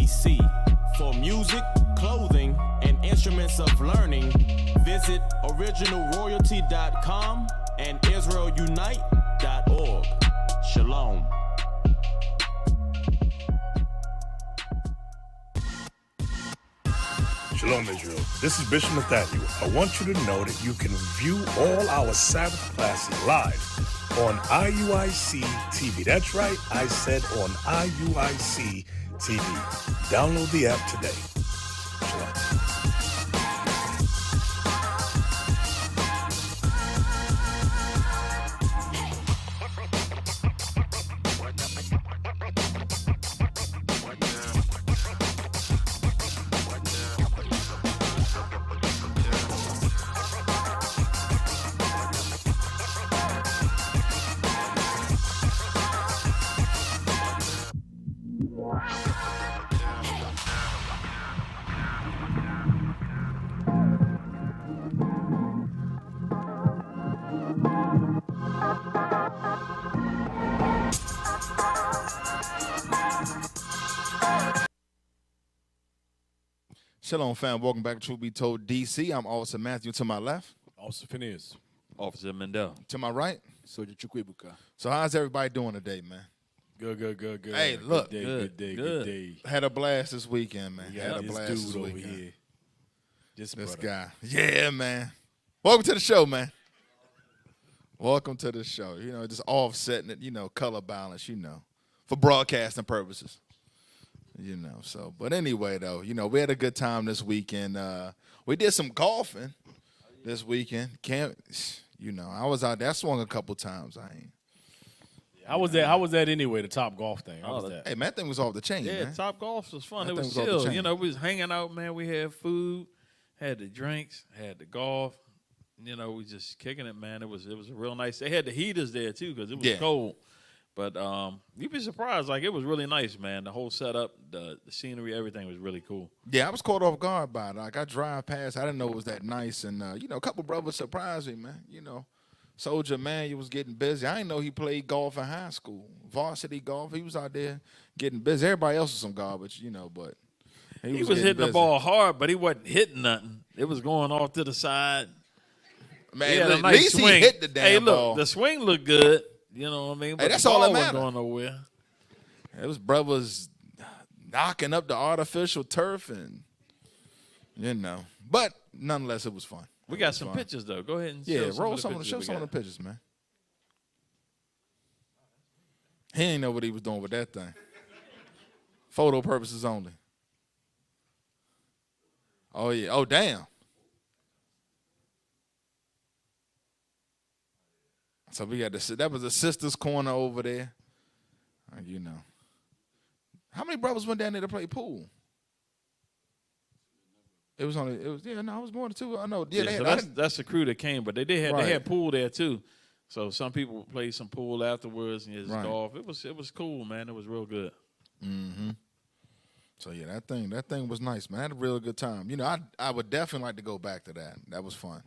IUIC. For music, clothing, and instruments of learning, visit originalroyalty.com and israelunite.org. Shalom. Shalom, Israel. This is Bishop Nathaniel. I want you to know that you can view all our Sabbath classes live on IUIC TV. That's right, I said on IUIC TV. Download the app today. Shalom. Shalom, fam. Welcome back to Truth Be Told DC. I'm Officer Matthew to my left. Officer Phinehas. Officer Mendel. To my right. Soldier Chukwibuka. So how's everybody doing today, man? Good. Hey, look. Good day. Had a blast this weekend, man. Yeah, Had a this blast dude this over weekend. here. This guy. Yeah, man. Welcome to the show, man. Welcome to the show. You know, just offsetting it, color balance, for broadcasting purposes. So, but anyway, though, we had a good time this weekend. We did some golfing this weekend. I was out there. I swung a couple times. How was that anyway, the Top Golf thing? How was that? Hey, man, that thing was off the chain, Yeah, man. Top Golf was fun. That It thing was was off the chill. chain. We was hanging out, man. We had food, had the drinks, had the golf. We just kicking it, man. It was a real nice. They had the heaters there too because it was cold. But you'd be surprised. Like, it was really nice, man. The whole setup, the scenery, everything was really cool. Yeah, I was caught off guard by it. Like, I drive past. I didn't know it was that nice. And, a couple brothers surprised me, man. Soldier Manuel was getting busy. I didn't know he played golf in high school, varsity golf. He was out there getting busy. Everybody else was some garbage, but he was hitting the ball hard, but he wasn't hitting nothing. It was going off to the side. Man, at least swing. He hit the damn ball. The swing looked good. You know what I mean? But hey, that's the ball all that wasn't matters. going nowhere. It was brothers knocking up the artificial turf and, But nonetheless, it was fun. We got some pictures, though. Go ahead and show some of the pictures, man. He didn't know what he was doing with that thing. Photo purposes only. Oh, yeah. Oh, damn. So we got that was the sisters' corner over there. How many brothers went down there to play pool? It was more than two. I know. Yeah, that's the crew that came, but they had pool there too. So some people played some pool afterwards and just golf. It was cool, man. It was real good. Mm-hmm. So yeah, that thing was nice, man. I had a real good time. I would definitely like to go back to that. That was fun.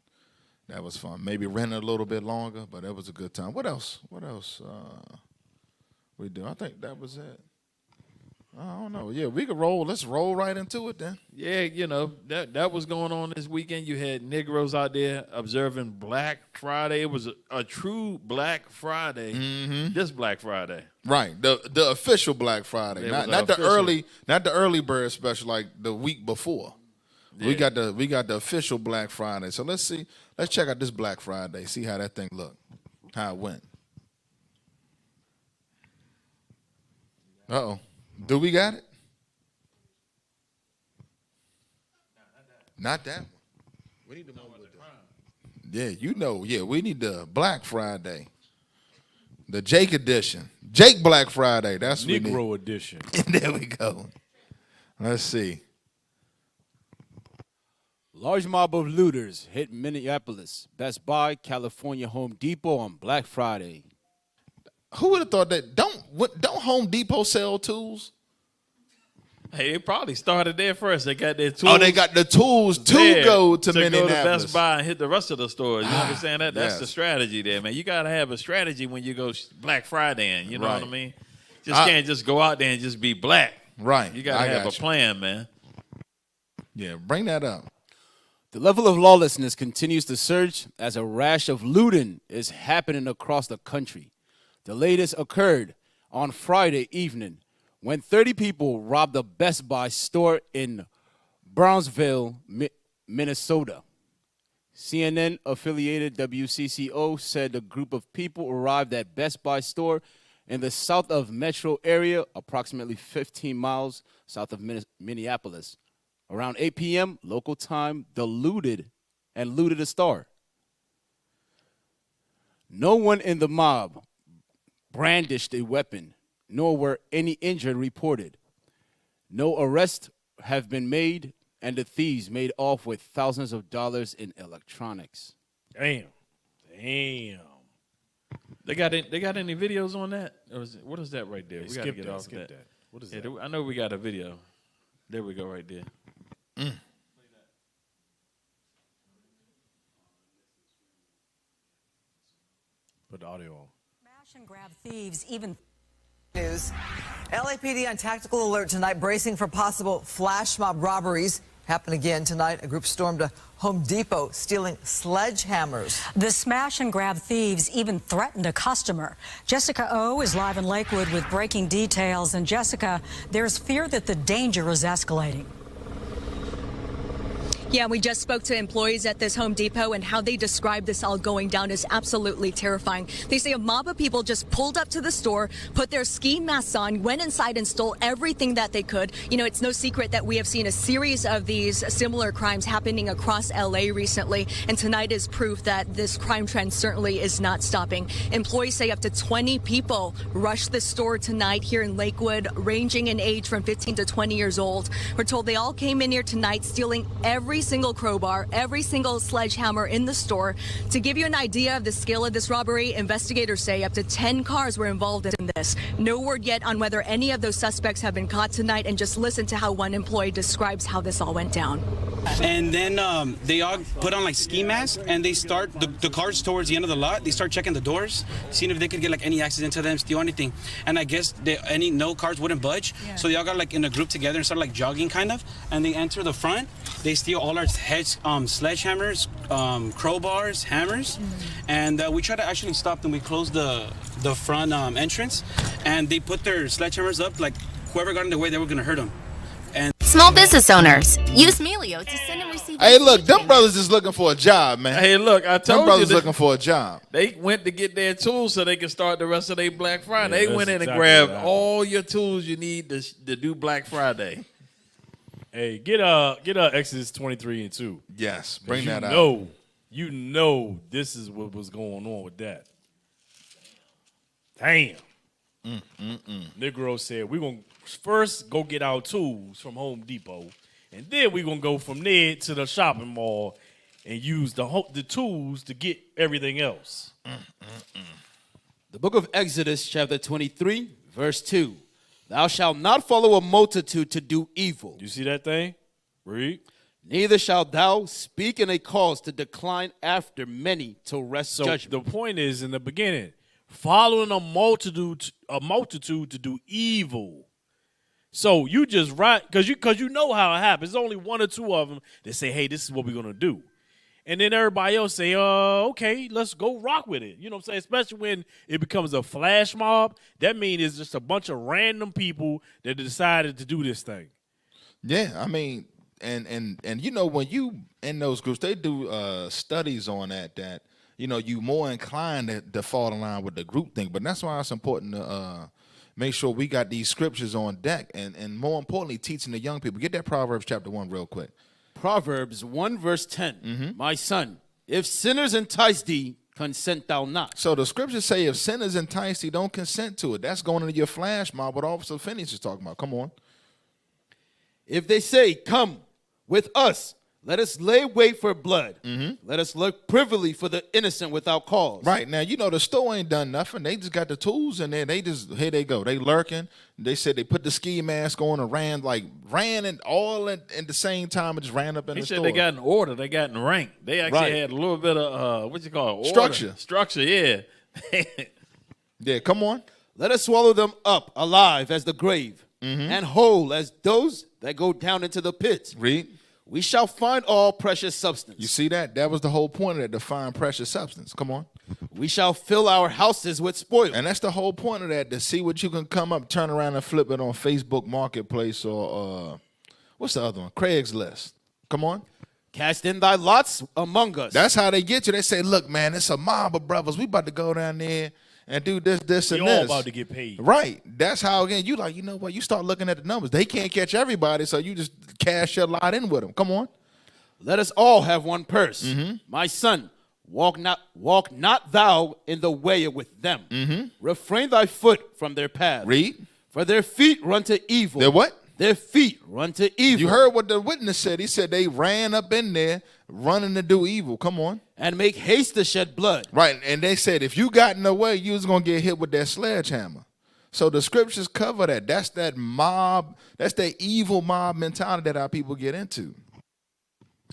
Maybe rent it a little bit longer, but that was a good time. What else? We do? I think that was it. I don't know. Yeah, we could roll. Let's roll right into it then. Yeah, that was going on this weekend. You had Negroes out there observing Black Friday. It was a true Black Friday. Mm-hmm. This Black Friday, right? The official Black Friday, not the early bird special like the week before. Yeah. We got the official Black Friday. So let's see. Let's check out this Black Friday. See how that thing looked. How it went. Uh-oh. Do we got it? Not that one. We need the one with Yeah, we need the Black Friday. The Jake edition. Jake Black Friday. That's what Negro edition. There we go. Let's see. Large mob of looters hit Minneapolis, Best Buy, California Home Depot on Black Friday. Who would have thought that? Don't Home Depot sell tools? Hey, they probably started there first. They got their tools. Oh, they got the tools to go to Minneapolis. Go to Best Buy and hit the rest of the stores. You understand that? That's yes. the strategy there, man. You got to have a strategy when you go Black Friday in. You know what I mean? Can't just go out there and just be black. Right. You got to have a plan, man. Yeah, bring that up. The level of lawlessness continues to surge as a rash of looting is happening across the country. The latest occurred on Friday evening when 30 people robbed a Best Buy store in Brownsville, Minnesota. CNN-affiliated WCCO said a group of people arrived at Best Buy store in the south of metro area, approximately 15 miles south of Minneapolis. Around 8 p.m. local time, they looted the store. No one in the mob brandished a weapon, nor were any injured reported. No arrests have been made, and the thieves made off with thousands of dollars in electronics. Damn. They got any videos on that? Or what is that right there? We got to get off that. What is that? I know we got a video. There we go, right there. Put the audio on. Smash and grab thieves even. News. LAPD on tactical alert tonight, bracing for possible flash mob robberies. Happen again tonight. A group stormed a Home Depot, stealing sledgehammers. The smash and grab thieves even threatened a customer. Jessica O is live in Lakewood with breaking details. And Jessica, there's fear that the danger is escalating. Yeah, we just spoke to employees at this Home Depot, and how they describe this all going down is absolutely terrifying. They say a mob of people just pulled up to the store, put their ski masks on, went inside and stole everything that they could. You know, it's no secret that we have seen a series of these similar crimes happening across LA recently, and tonight is proof that this crime trend certainly is not stopping. Employees say up to 20 people rushed the store tonight here in Lakewood, ranging in age from 15 to 20 years old. We're told they all came in here tonight stealing every single crowbar, every single sledgehammer in the store. To give you an idea of the scale of this robbery, investigators say up to 10 cars were involved in this. No word yet on whether any of those suspects have been caught tonight, and just listen to how one employee describes how this all went down. And then they all put on like ski masks, and they start the cars towards the end of the lot. They start checking the doors, seeing if they could get like any accident to them, steal anything. And I guess no cars wouldn't budge, so they all got like in a group together and started like jogging kind of. And they enter the front. They steal all our sledgehammers, crowbars, hammers, and we try to actually stop them. We closed the front entrance, and they put their sledgehammers up. Like whoever got in the way, they were gonna hurt them. And small business owners use Melio to send and receive. Hey, look, them brothers is looking for a job, man. Hey, look, I told them brothers you looking for a job. They went to get their tools so they can start the rest of their Black Friday. Yeah, they went in and exactly grabbed right. all your tools you need to do Black Friday. Hey, get Exodus 23 and 2. Yes, bring that out. You know this is what was going on with that. Damn. Negro said, we're going to first go get our tools from Home Depot, and then we're going to go from there to the shopping mall and use the tools to get everything else. The book of Exodus, chapter 23, verse 2. Thou shalt not follow a multitude to do evil. You see that thing? Read. Neither shalt thou speak in a cause to decline after many to wrest So judgment. the point is, in the beginning, following a multitude to do evil. So you just right, because you know how it happens. There's only one or two of them that say, hey, this is what we're going to do. And then everybody else say, okay, let's go rock with it. You know what I'm saying? Especially when it becomes a flash mob. That means it's just a bunch of random people that decided to do this thing. Yeah, I mean, and you know, when you in those groups, they do studies on that you know, you more inclined to fall in line with the group thing. But that's why it's important to make sure we got these scriptures on deck, and more importantly, teaching the young people. Get that Proverbs chapter 1 real quick. Proverbs 1 verse 10. My son, if sinners entice thee, consent thou not. So the scriptures say if sinners entice thee, don't consent to it. That's going into your flash mob, what Officer Phinehas is talking about. Come on. If they say, come with us, let us lay wait for blood. Let us look privily for the innocent without cause. Right. Now, you know, the store ain't done nothing. They just got the tools in there. Here they go. They lurking. They said they put the ski mask on and ran and all at the same time and just ran up in the store. They got an order. They got in rank. They actually had a little bit of, what you call it? Order. Structure. Structure, yeah. Yeah, come on. Let us swallow them up alive as the grave, and whole as those that go down into the pit. Read. We shall find all precious substance. You see that? That was the whole point of that, to find precious substance. Come on. We shall fill our houses with spoil. And that's the whole point of that, to see what you can come up, turn around and flip it on Facebook Marketplace or what's the other one? Craigslist. Come on. Cast in thy lots among us. That's how they get you. They say, look, man, it's a mob of brothers. We about to go down there and do this, and You're this. all about to get paid. Right. That's how, again, you like, you know what? You start looking at the numbers. They can't catch everybody, so you just cash your lot in with them. Come on. Let us all have one purse. My son, walk not thou in the way with them. Refrain thy foot from their path. Read. For their feet run to evil. Their what? Their feet run to evil. You heard what the witness said. He said they ran up in there running to do evil. Come on. And make haste to shed blood. Right. And they said if you got in the way, you was going to get hit with that sledgehammer. So the scriptures cover that. That's that mob. That's that evil mob mentality that our people get into.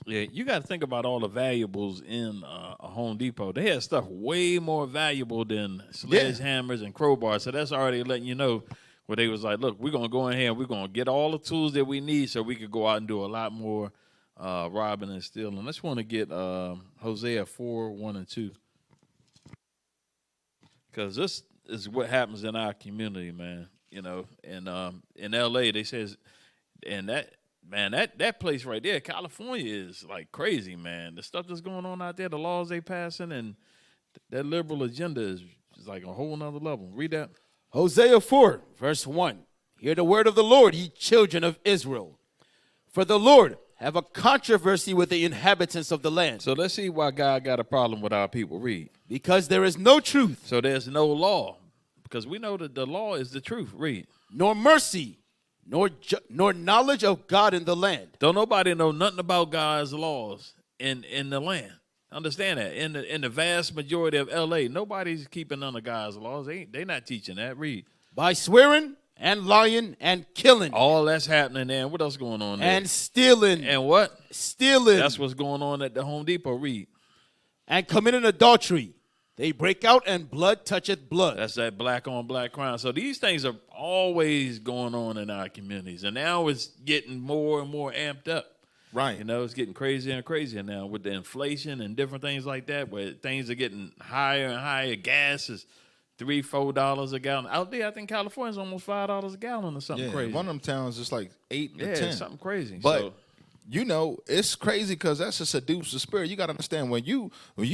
Yeah, you got to think about all the valuables in a Home Depot. They had stuff way more valuable than sledgehammers and crowbars. So that's already letting you know where they was like, look, we're going to go in here and we're going to get all the tools that we need so we could go out and do a lot more robbing and stealing. Let's want to get Hosea 4, 1 and 2. Because this is what happens in our community, man. You know, and in L.A., they says, and that place right there, California, is like crazy, man. The stuff that's going on out there, the laws they passing, and that liberal agenda is like a whole nother level. Read that. Hosea 4, verse 1. Hear the word of the Lord, ye children of Israel. For the Lord have a controversy with the inhabitants of the land. So let's see why God got a problem with our people. Read. Because there is no truth. So there's no law. Because we know that the law is the truth. Read. Nor mercy, nor knowledge of God in the land. Don't nobody know nothing about God's laws in the land. Understand that. In the vast majority of L.A., nobody's keeping none of God's laws. They not teaching that. Read. By swearing and lying and killing. All that's happening there. What else going on there? And stealing. And what? Stealing. That's what's going on at the Home Depot. Read. And committing adultery. They break out and blood toucheth blood. That's that black on black crime. So these things are always going on in our communities. And now it's getting more and more amped up. Right. You know, it's getting crazier and crazier now with the inflation and different things like that, where things are getting higher and higher. Gas is $3, $4 a gallon. Out there, I think California's almost $5 a gallon or something crazy. One of them towns is like 8 to 10. Something crazy. But you know, it's crazy because that's a seductive spirit. You got to understand, when you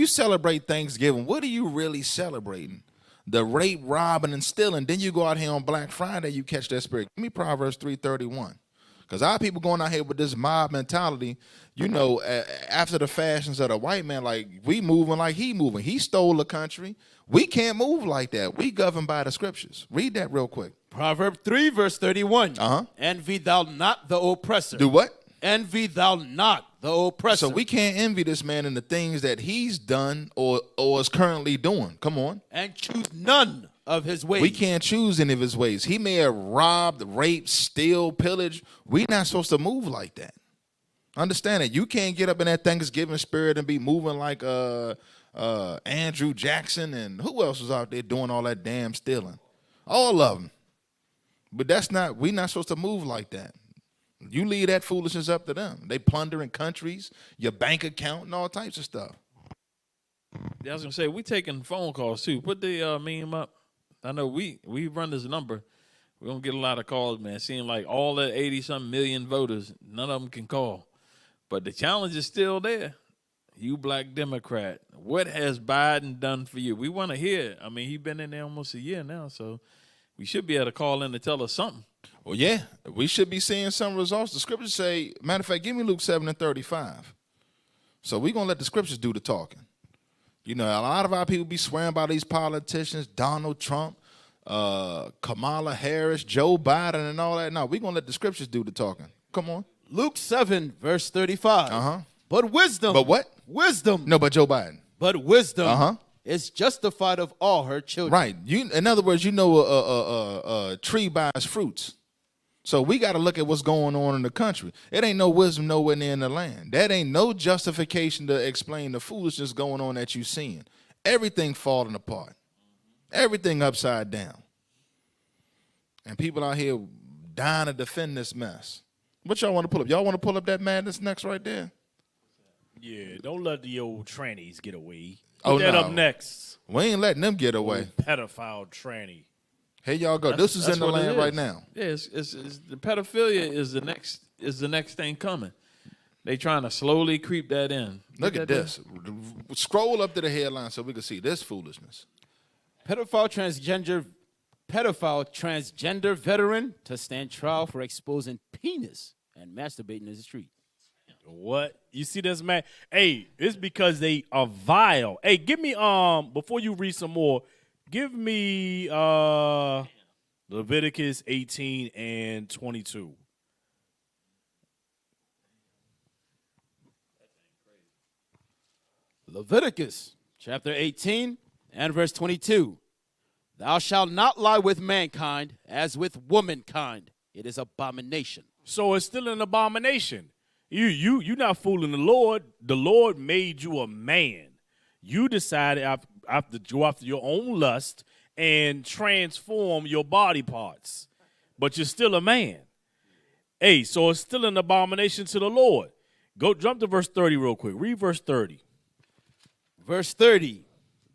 celebrate Thanksgiving, what are you really celebrating? The rape, robbing, and stealing. Then you go out here on Black Friday, you catch that spirit. Give me Proverbs 3:31. Because our people going out here with this mob mentality, you know, after the fashions of the white man, like we moving like he moving. He stole the country. We can't move like that. We govern by the scriptures. Read that real quick. Proverb 3, verse 31. Envy thou not the oppressor. Do what? Envy thou not the oppressor. So we can't envy this man in the things that he's done or is currently doing. Come on. And choose none of his ways. We can't choose any of his ways. He may have robbed, raped, steal, pillage. We're not supposed to move like that. Understand it. You can't get up in that Thanksgiving spirit and be moving like Andrew Jackson and who else was out there doing all that damn stealing? All of them. But we're not supposed to move like that. You leave that foolishness up to them. They plundering countries, your bank account, and all types of stuff. Yeah, I was gonna say we taking phone calls too. Put the meme up. I know we run this number. We're gonna get a lot of calls, man. Seeing like all the 80-something million voters, none of them can call. But the challenge is still there. You black Democrat, what has Biden done for you? We want to hear. I mean, he's been in there almost a year now, so we should be able to call in and tell us something. Well, yeah, we should be seeing some results. The scriptures say, matter of fact, give me Luke 7:35. So we're going to let the scriptures do the talking. You know, a lot of our people be swearing by these politicians, Donald Trump, Kamala Harris, Joe Biden, and all that. No, we're going to let the scriptures do the talking. Come on. Luke 7, verse 35. But wisdom. But what? Wisdom. No, but Joe Biden. But wisdom is justified of all her children. Right. In other words, you know a tree buys fruits. So we got to look at what's going on in the country. It ain't no wisdom nowhere near in the land. That ain't no justification to explain the foolishness going on that you seeing. Everything falling apart. Everything upside down. And people out here dying to defend this mess. What y'all want to pull up? Y'all want to pull up that madness next right there? Yeah, don't let the old trannies get away. Oh, Put that no. up next. We ain't letting them get away. Old pedophile tranny. Here y'all go. This is in the land right now. Yeah, it's the pedophilia is the next thing coming. They trying to slowly creep that in. Look at this. Scroll up to the headline so we can see this foolishness. Pedophile transgender veteran to stand trial for exposing penis and masturbating in the street. What? You see this, man? Hey, it's because they are vile. Hey, give me before you read some more, give me Leviticus 18 and 22. Leviticus chapter 18 and verse 22. Thou shalt not lie with mankind as with womankind. It is abomination. So it's still an abomination. You're not fooling the Lord. The Lord made you a man. You decided to go after your own lust and transform your body parts. But you're still a man. Hey, so it's still an abomination to the Lord. Go jump to verse 30 real quick. Read verse 30. Verse 30.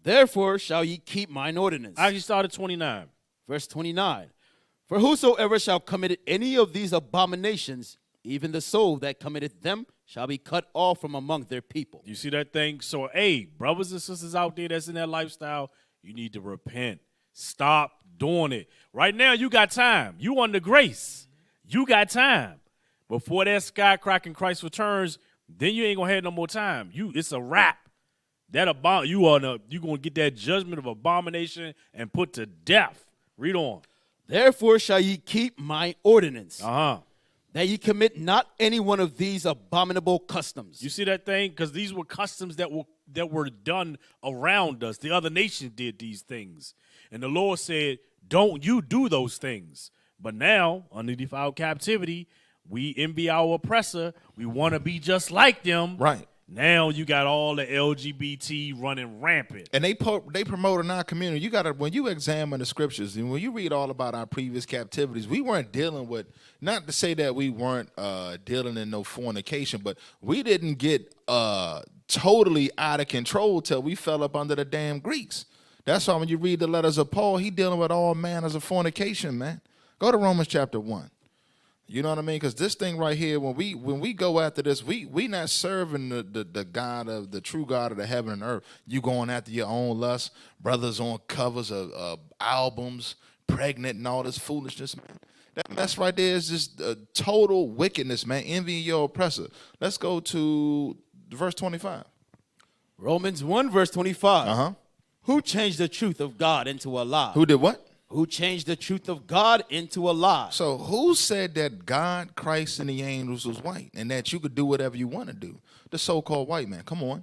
Therefore shall ye keep mine ordinance. I actually started 29. Verse 29. For whosoever shall commit any of these abominations, even the soul that committeth them shall be cut off from among their people. You see that thing? So, hey, brothers and sisters out there that's in that lifestyle, you need to repent. Stop doing it. Right now, you got time. You under grace. You got time. Before that skycracking Christ returns, then you ain't going to have no more time. It's a wrap. You're going to get that judgment of abomination and put to death. Read on. Therefore shall ye keep my ordinance, that ye commit not any one of these abominable customs. You see that thing? Because these were customs that were done around us. The other nations did these things. And the Lord said, don't you do those things. But now, underneath our captivity, we envy our oppressor. We want to be just like them. Right. Now you got all the LGBT running rampant. And they promote in our community. When you examine the scriptures and when you read all about our previous captivities, we weren't dealing with, not to say that we weren't dealing in no fornication, but we didn't get totally out of control till we fell up under the damn Greeks. That's why when you read the letters of Paul, he dealing with all manners of fornication, man. Go to Romans chapter 1. You know what I mean? Because this thing right here, when we go after this, we not serving the God of the true God of the heaven and earth. You going after your own lust, brothers on covers of albums, pregnant and all this foolishness, man. That mess right there is just total wickedness, man. Envying your oppressor. Let's go to verse 25. Romans 1 verse 25. Who changed the truth of God into a lie? Who did what? Who changed the truth of God into a lie. So who said that God, Christ, and the angels was white and that you could do whatever you want to do? The so-called white man. Come on.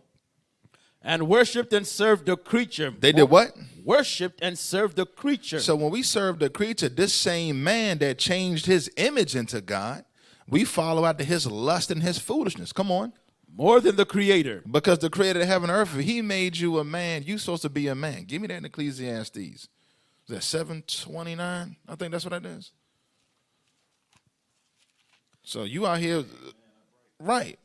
And worshipped and served the creature. They did what? Worshipped and served the creature. So when we serve the creature, this same man that changed his image into God, we follow after his lust and his foolishness. Come on. More than the creator. Because the creator of heaven and earth, if he made you a man, you supposed to be a man. Give me that in Ecclesiastes. Is that 7:29? I think that's what that is. So you out here, right?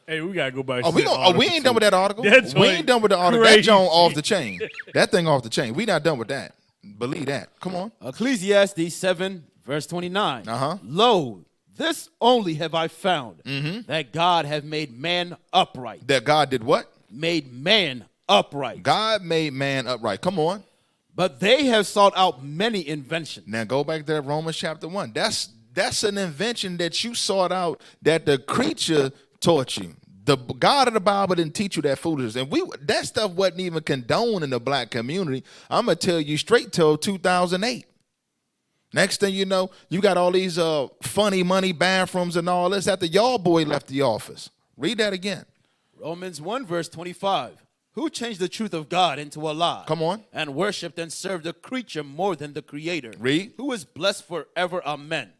Hey, we gotta go back. We ain't done with that article. We ain't done with the article. That joint off the chain. That thing off the chain. We not done with that. Believe that. Come on. Ecclesiastes 7 verse 29. Lo, this only have I found, that God have made man upright. That God did what? Made man upright. God made man upright. Come on. But they have sought out many inventions. Now go back to Romans chapter 1. That's an invention that you sought out that the creature taught you. The God of the Bible didn't teach you that foolishness. And that stuff wasn't even condoned in the black community. I'm going to tell you straight till 2008. Next thing you know, you got all these funny money bathrooms and all this after y'all boy left the office. Read that again. Romans 1 verse 25. Who changed the truth of God into a lie? Come on. And worshipped and served the creature more than the creator. Read. Who is blessed forever. Amen.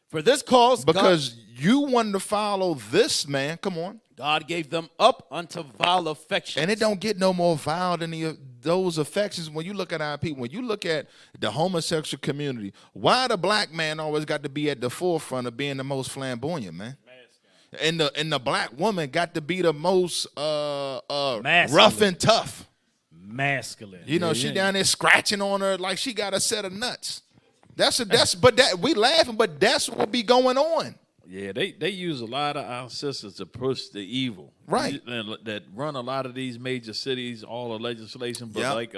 For this cause, because you wanted to follow this man. Come on. God gave them up unto vile affection. And it don't get no more vile than those affections, when you look at our people, when you look at the homosexual community, why the black man always got to be at the forefront of being the most flamboyant, man? And the black woman got to be the most rough and tough. Masculine. You know, she down there scratching on her like she got a set of nuts. But we laughing, but that's what be going on. Yeah, they use a lot of our sisters to push the evil. Right. That run a lot of these major cities, all the legislation. But like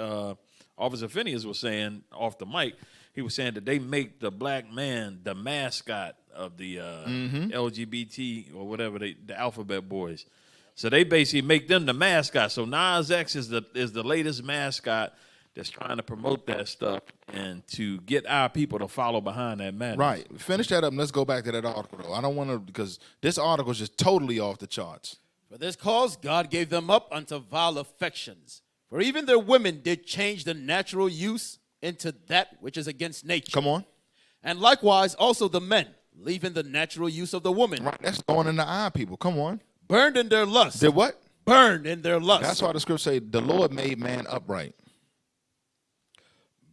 Officer Phinehas was saying off the mic, he was saying that they make the black man the mascot of the LGBT or whatever, the alphabet boys. So they basically make them the mascot. So Nas X is the latest mascot that's trying to promote that stuff and to get our people to follow behind that madness. Right. Finish that up and let's go back to that article, though. I don't want to, because this article is just totally off the charts. For this cause, God gave them up unto vile affections. For even their women did change the natural use into that which is against nature. Come on. And likewise also the men, leaving the natural use of the woman. Right. That's going in the eye, people. Come on. Burned in their lust. Did what? Burned in their lust. That's why the scripture say the Lord made man upright.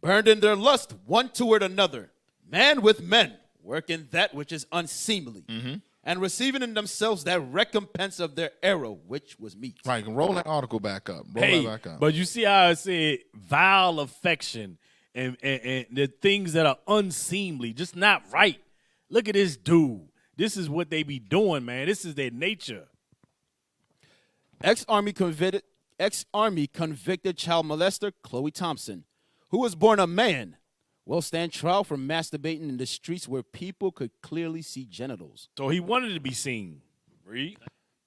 Burned in their lust one toward another, man with men, working that which is unseemly, and receiving in themselves that recompense of their error, which was meat. Right, roll that article back up. Roll that back up. But you see how I said vile affection and the things that are unseemly, just not right. Look at this dude. This is what they be doing, man. This is their nature. Ex-Army convicted child molester Chloe Thompson, who was born a man, will stand trial for masturbating in the streets where people could clearly see genitals. So he wanted to be seen. Read.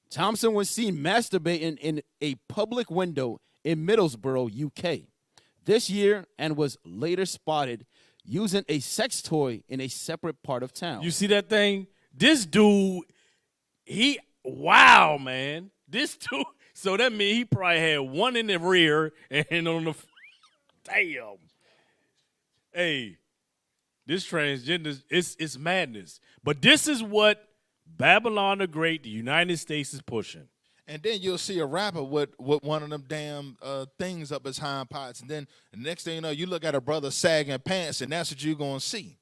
Thompson was seen masturbating in a public window in Middlesbrough, UK, this year, and was later spotted using a sex toy in a separate part of town. You see that thing? This dude, wow, man. This dude, so that means he probably had one in the rear and on the, damn. Hey, this transgender, it's madness. But this is what Babylon the Great, the United States, is pushing. And then you'll see a rapper with one of them damn things up his hind parts. And then the next thing you know, you look at a brother sagging pants, and that's what you're going to see.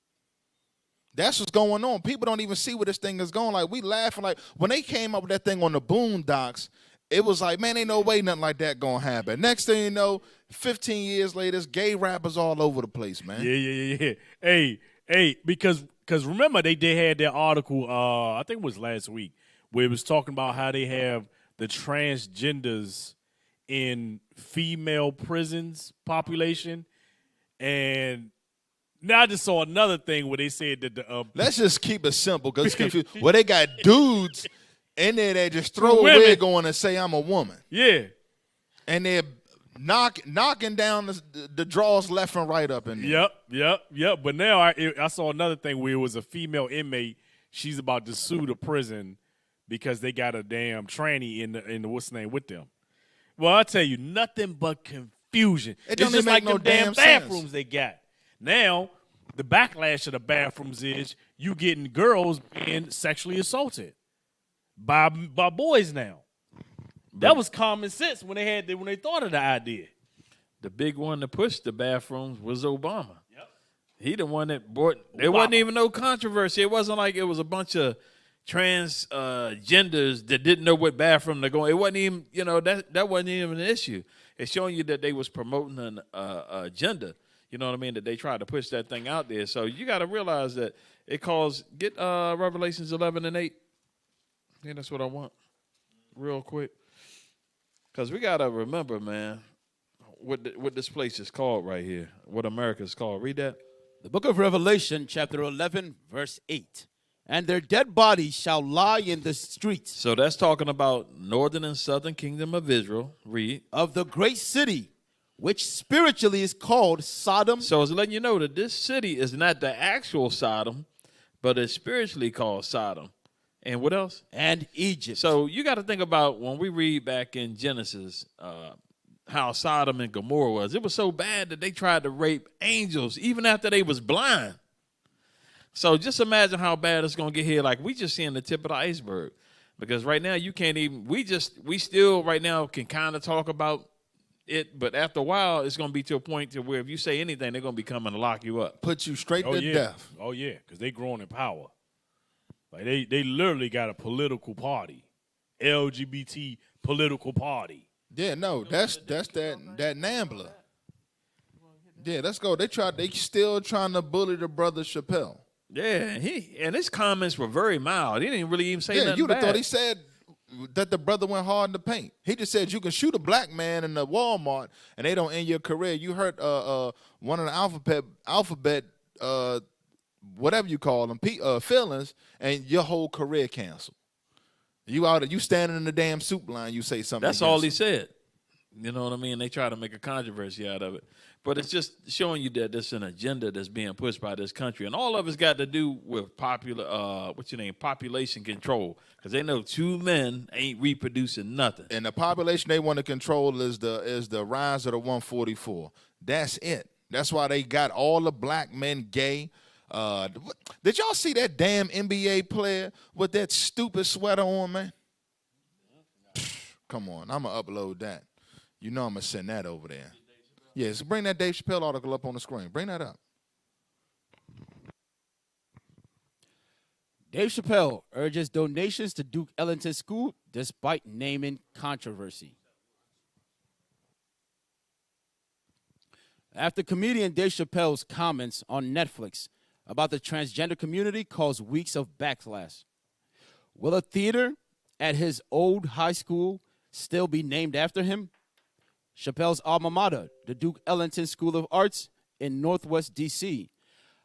That's what's going on. People don't even see where this thing is going. Like, we laughing. Like, when they came up with that thing on the Boondocks, it was like, man, ain't no way nothing like that going to happen. Next thing you know, 15 years later, there's gay rappers all over the place, man. Yeah. Hey, because remember, they had that article, I think it was last week, where it was talking about how they have the transgenders in female prisons population. And now I just saw another thing where they said that the let's just keep it simple because it's confused. Well, they got dudes in there that just throw a wig on and say I'm a woman. Yeah. And they're knocking down the drawers left and right up in there. Yep. But now I saw another thing where it was a female inmate. She's about to sue the prison because they got a damn tranny in the what's the name with them. Well, I tell you, nothing but confusion. It don't it's just even like make no them damn damn bathrooms sense. they got. Now, the backlash of the bathrooms is you getting girls being sexually assaulted by boys now. That was common sense when they thought of the idea. The big one that pushed the bathrooms was Obama. Yep. He the one that brought. There Obama. wasn't even no controversy. It wasn't like it was a bunch of transgenders that didn't know what bathroom they're going. It wasn't even, that wasn't even an issue. It's showing you that they was promoting an agenda. You know what I mean? That they tried to push that thing out there. So you got to realize that it calls. Get Revelations 11 and 8. Yeah, that's what I want. Real quick. Because we got to remember, man, what this place is called right here. What America's called. Read that. The book of Revelation, chapter 11, verse 8. And their dead bodies shall lie in the streets. So that's talking about northern and southern kingdom of Israel. Read. Of the great city, which spiritually is called Sodom. So it's letting you know that this city is not the actual Sodom, but it's spiritually called Sodom. And what else? And Egypt. So you got to think about when we read back in Genesis how Sodom and Gomorrah was. It was so bad that they tried to rape angels even after they was blind. So just imagine how bad it's going to get here. Like, we just seeing the tip of the iceberg. Because right now you can't even, we still right now can kind of talk about But after a while, it's going to be to a point to where if you say anything, they're going to be coming to lock you up. Put you straight to death. Oh, yeah, because they growing in power. Like, they literally got a political party, LGBT political party. Yeah, no, that's that Nambler. Yeah, let's go. They still trying to bully the brother Chappelle. Yeah, and his comments were very mild. He didn't really even say nothing you'd have bad. thought he said that the brother went hard in the paint. He just said you can shoot a black man in the Walmart and they don't end your career. You hurt one of the alphabet whatever you call them feelings, and your whole career canceled. You standing in the damn soup line, you say something. That's all he said. You know what I mean? They try to make a controversy out of it. But it's just showing you that there's an agenda that's being pushed by this country. And all of it's got to do with population control. Because they know 2 men ain't reproducing nothing. And the population they want to control is the rise of the 144. That's it. That's why they got all the black men gay. Did y'all see that damn NBA player with that stupid sweater on, man? Come on, I'm going to upload that. You know I'm going to send that over there. Yes, bring that Dave Chappelle article up on the screen. Bring that up. Dave Chappelle urges donations to Duke Ellington School despite naming controversy. After comedian Dave Chappelle's comments on Netflix about the transgender community caused weeks of backlash, will a theater at his old high school still be named after him? Chappelle's alma mater, the Duke Ellington School of Arts in Northwest D.C.,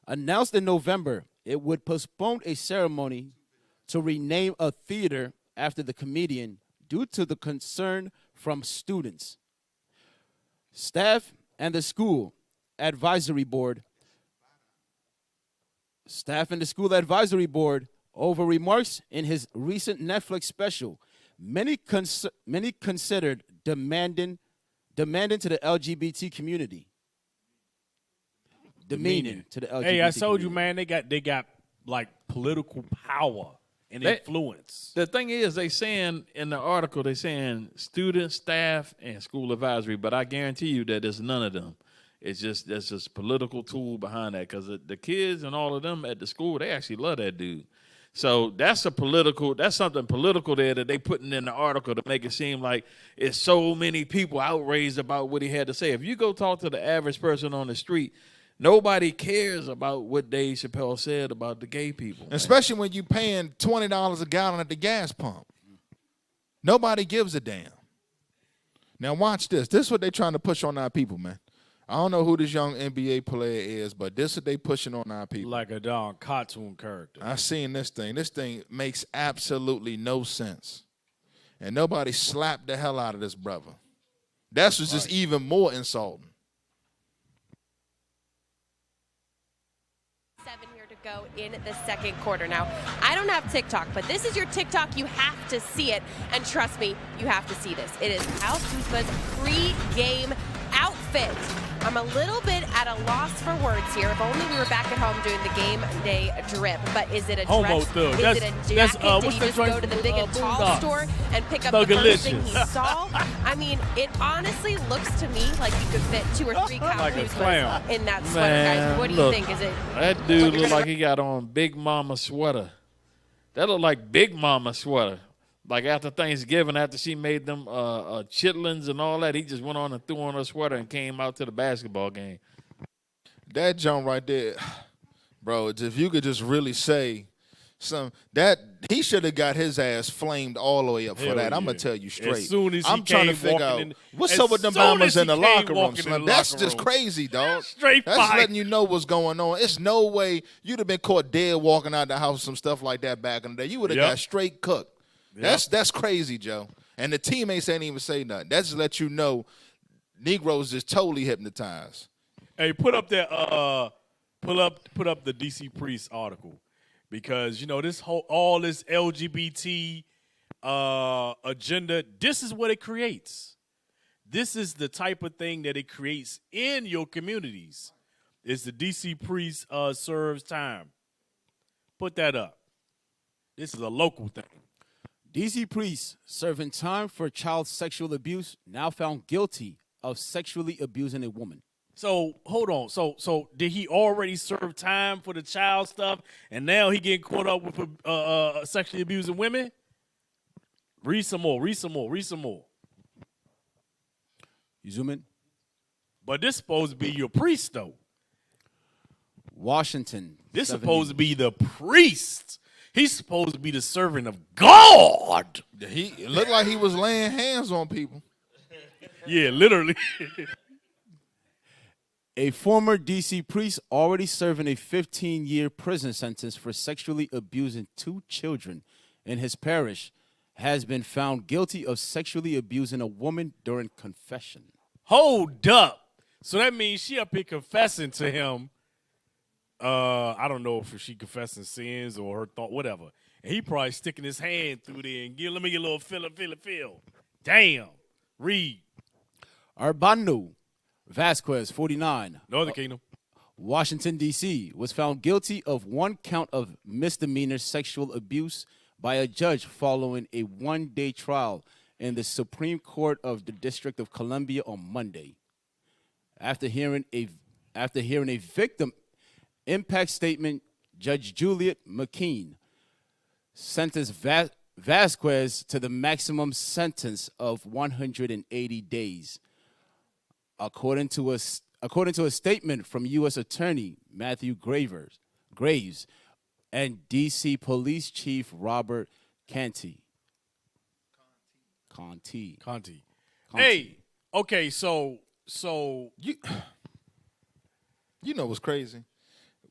announced in November it would postpone a ceremony to rename a theater after the comedian due to the concern from students, staff, and the school advisory board. Staff and the school advisory board over remarks in his recent Netflix special. Many considered demanding to the LGBT community. Demeaning to the LGBT Hey, I told you, community. man, they got like political power and influence. The thing is, they saying in the article, they saying student, staff, and school advisory, but I guarantee you that there's none of them. It's just there's this political tool behind that because the kids and all of them at the school, they actually love that dude. So that's something political there that they putting in the article to make it seem like it's so many people outraged about what he had to say. If you go talk to the average person on the street, nobody cares about what Dave Chappelle said about the gay people. Man. Especially when you paying $20 a gallon at the gas pump. Nobody gives a damn. Now watch this. This is what they trying to push on our people, man. I don't know who this young NBA player is, but this is what they pushing on our people. Like a darn cartoon character. I seen this thing. This thing makes absolutely no sense. And nobody slapped the hell out of this brother. That's just even more insulting. 7 here to go in the second quarter. Now, I don't have TikTok, but this is your TikTok. You have to see it. And trust me, you have to see this. It is Kyle Kuzma's pre-game outfit. I'm a little bit at a loss for words here. If only we were back at home doing the game day drip. But is it a dress? Is it a jacket? Did he just go to the big and tall store and pick up the first thing he saw? I mean, it honestly looks to me like you could fit 2 or 3 Kyle Like a Kuzmas clown. in that sweater, guys. What do you think? Is it? That dude looked like he got on Big Mama sweater. That looked like Big Mama sweater. Like after Thanksgiving, after she made them chitlins and all that, he just went on and threw on her sweater and came out to the basketball game. That jump right there, bro, if you could just really say that he should have got his ass flamed all the way up for Hell that. I'm yeah. going to tell you straight. As soon as he I'm trying to came figure out walking in- what's as up with them soon bombers as he in the came locker room, walking in Slim. the That's locker just room. crazy, dog. Straight That's fight. letting you know what's going on. It's no way you'd have been caught dead walking out the house with some stuff like that back in the day. You would have got straight cooked. That's crazy, Joe. And the teammates ain't even say nothing. That just let you know Negroes just totally hypnotized. Hey, put up that put up the DC Priest article, because you know all this LGBT agenda. This is what it creates. This is the type of thing that it creates in your communities. It's the DC Priest serves time. Put that up. This is a local thing. DC priest serving time for child sexual abuse now found guilty of sexually abusing a woman. So hold on. So did he already serve time for the child stuff, and now he getting caught up with sexually abusing women? Read some more. Read some more. Read some more. You zoom in. But this supposed to be your priest, though. Washington. This 70. supposed to be the priest. He's supposed to be the servant of God. It looked like he was laying hands on people. Yeah, literally. A former D.C. priest already serving a 15-year prison sentence for sexually abusing 2 children in his parish has been found guilty of sexually abusing a woman during confession. Hold up. So that means she up here confessing to him. I don't know if she confessing sins or her thought, whatever. And he probably sticking his hand through there and let me get a little feel. Damn. Read. Urbano Vasquez, 49. Northern Kingdom. Washington, D.C., was found guilty of 1 count of misdemeanor sexual abuse by a judge following a 1-day trial in the Supreme Court of the District of Columbia on Monday. After hearing a victim impact statement, Judge Juliet McKean sentenced Vasquez to the maximum sentence of 180 days. According to a statement from U.S. Attorney Matthew Graves and D.C. Police Chief Robert Conti. Hey, okay, so you know what's crazy?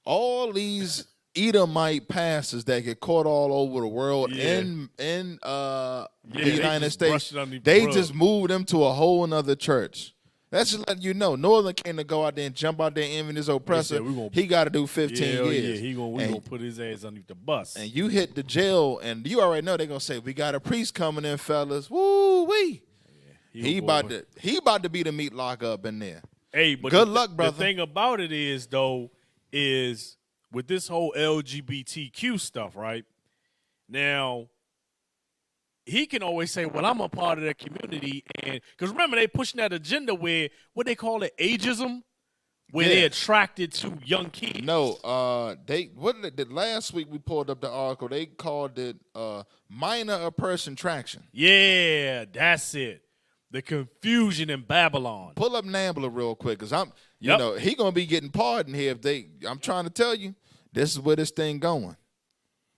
All these Edomite pastors that get caught all over the world in the United States, they just moved them to a whole nother church. That's just letting you know. Northern Kingdom go out there and jump out there envying his oppressor. He got to do 15 years. Yeah, we gonna put his ass underneath the bus. And you hit the jail, and you already know they're gonna say, "We got a priest coming in, fellas." Woo wee. Yeah, he about to be the meat lock up in there. Hey, but good luck, brother. The thing about it is with this whole LGBTQ stuff, right? Now, he can always say, well, I'm a part of that community. And because remember, they pushing that agenda where, what they call it, ageism, where they're attracted to young kids. No, last week we pulled up the article. They called it minor or person traction. Yeah, that's it. The confusion in Babylon. Pull up Nambler real quick, because he gonna be getting pardoned here I'm trying to tell you, this is where this thing going.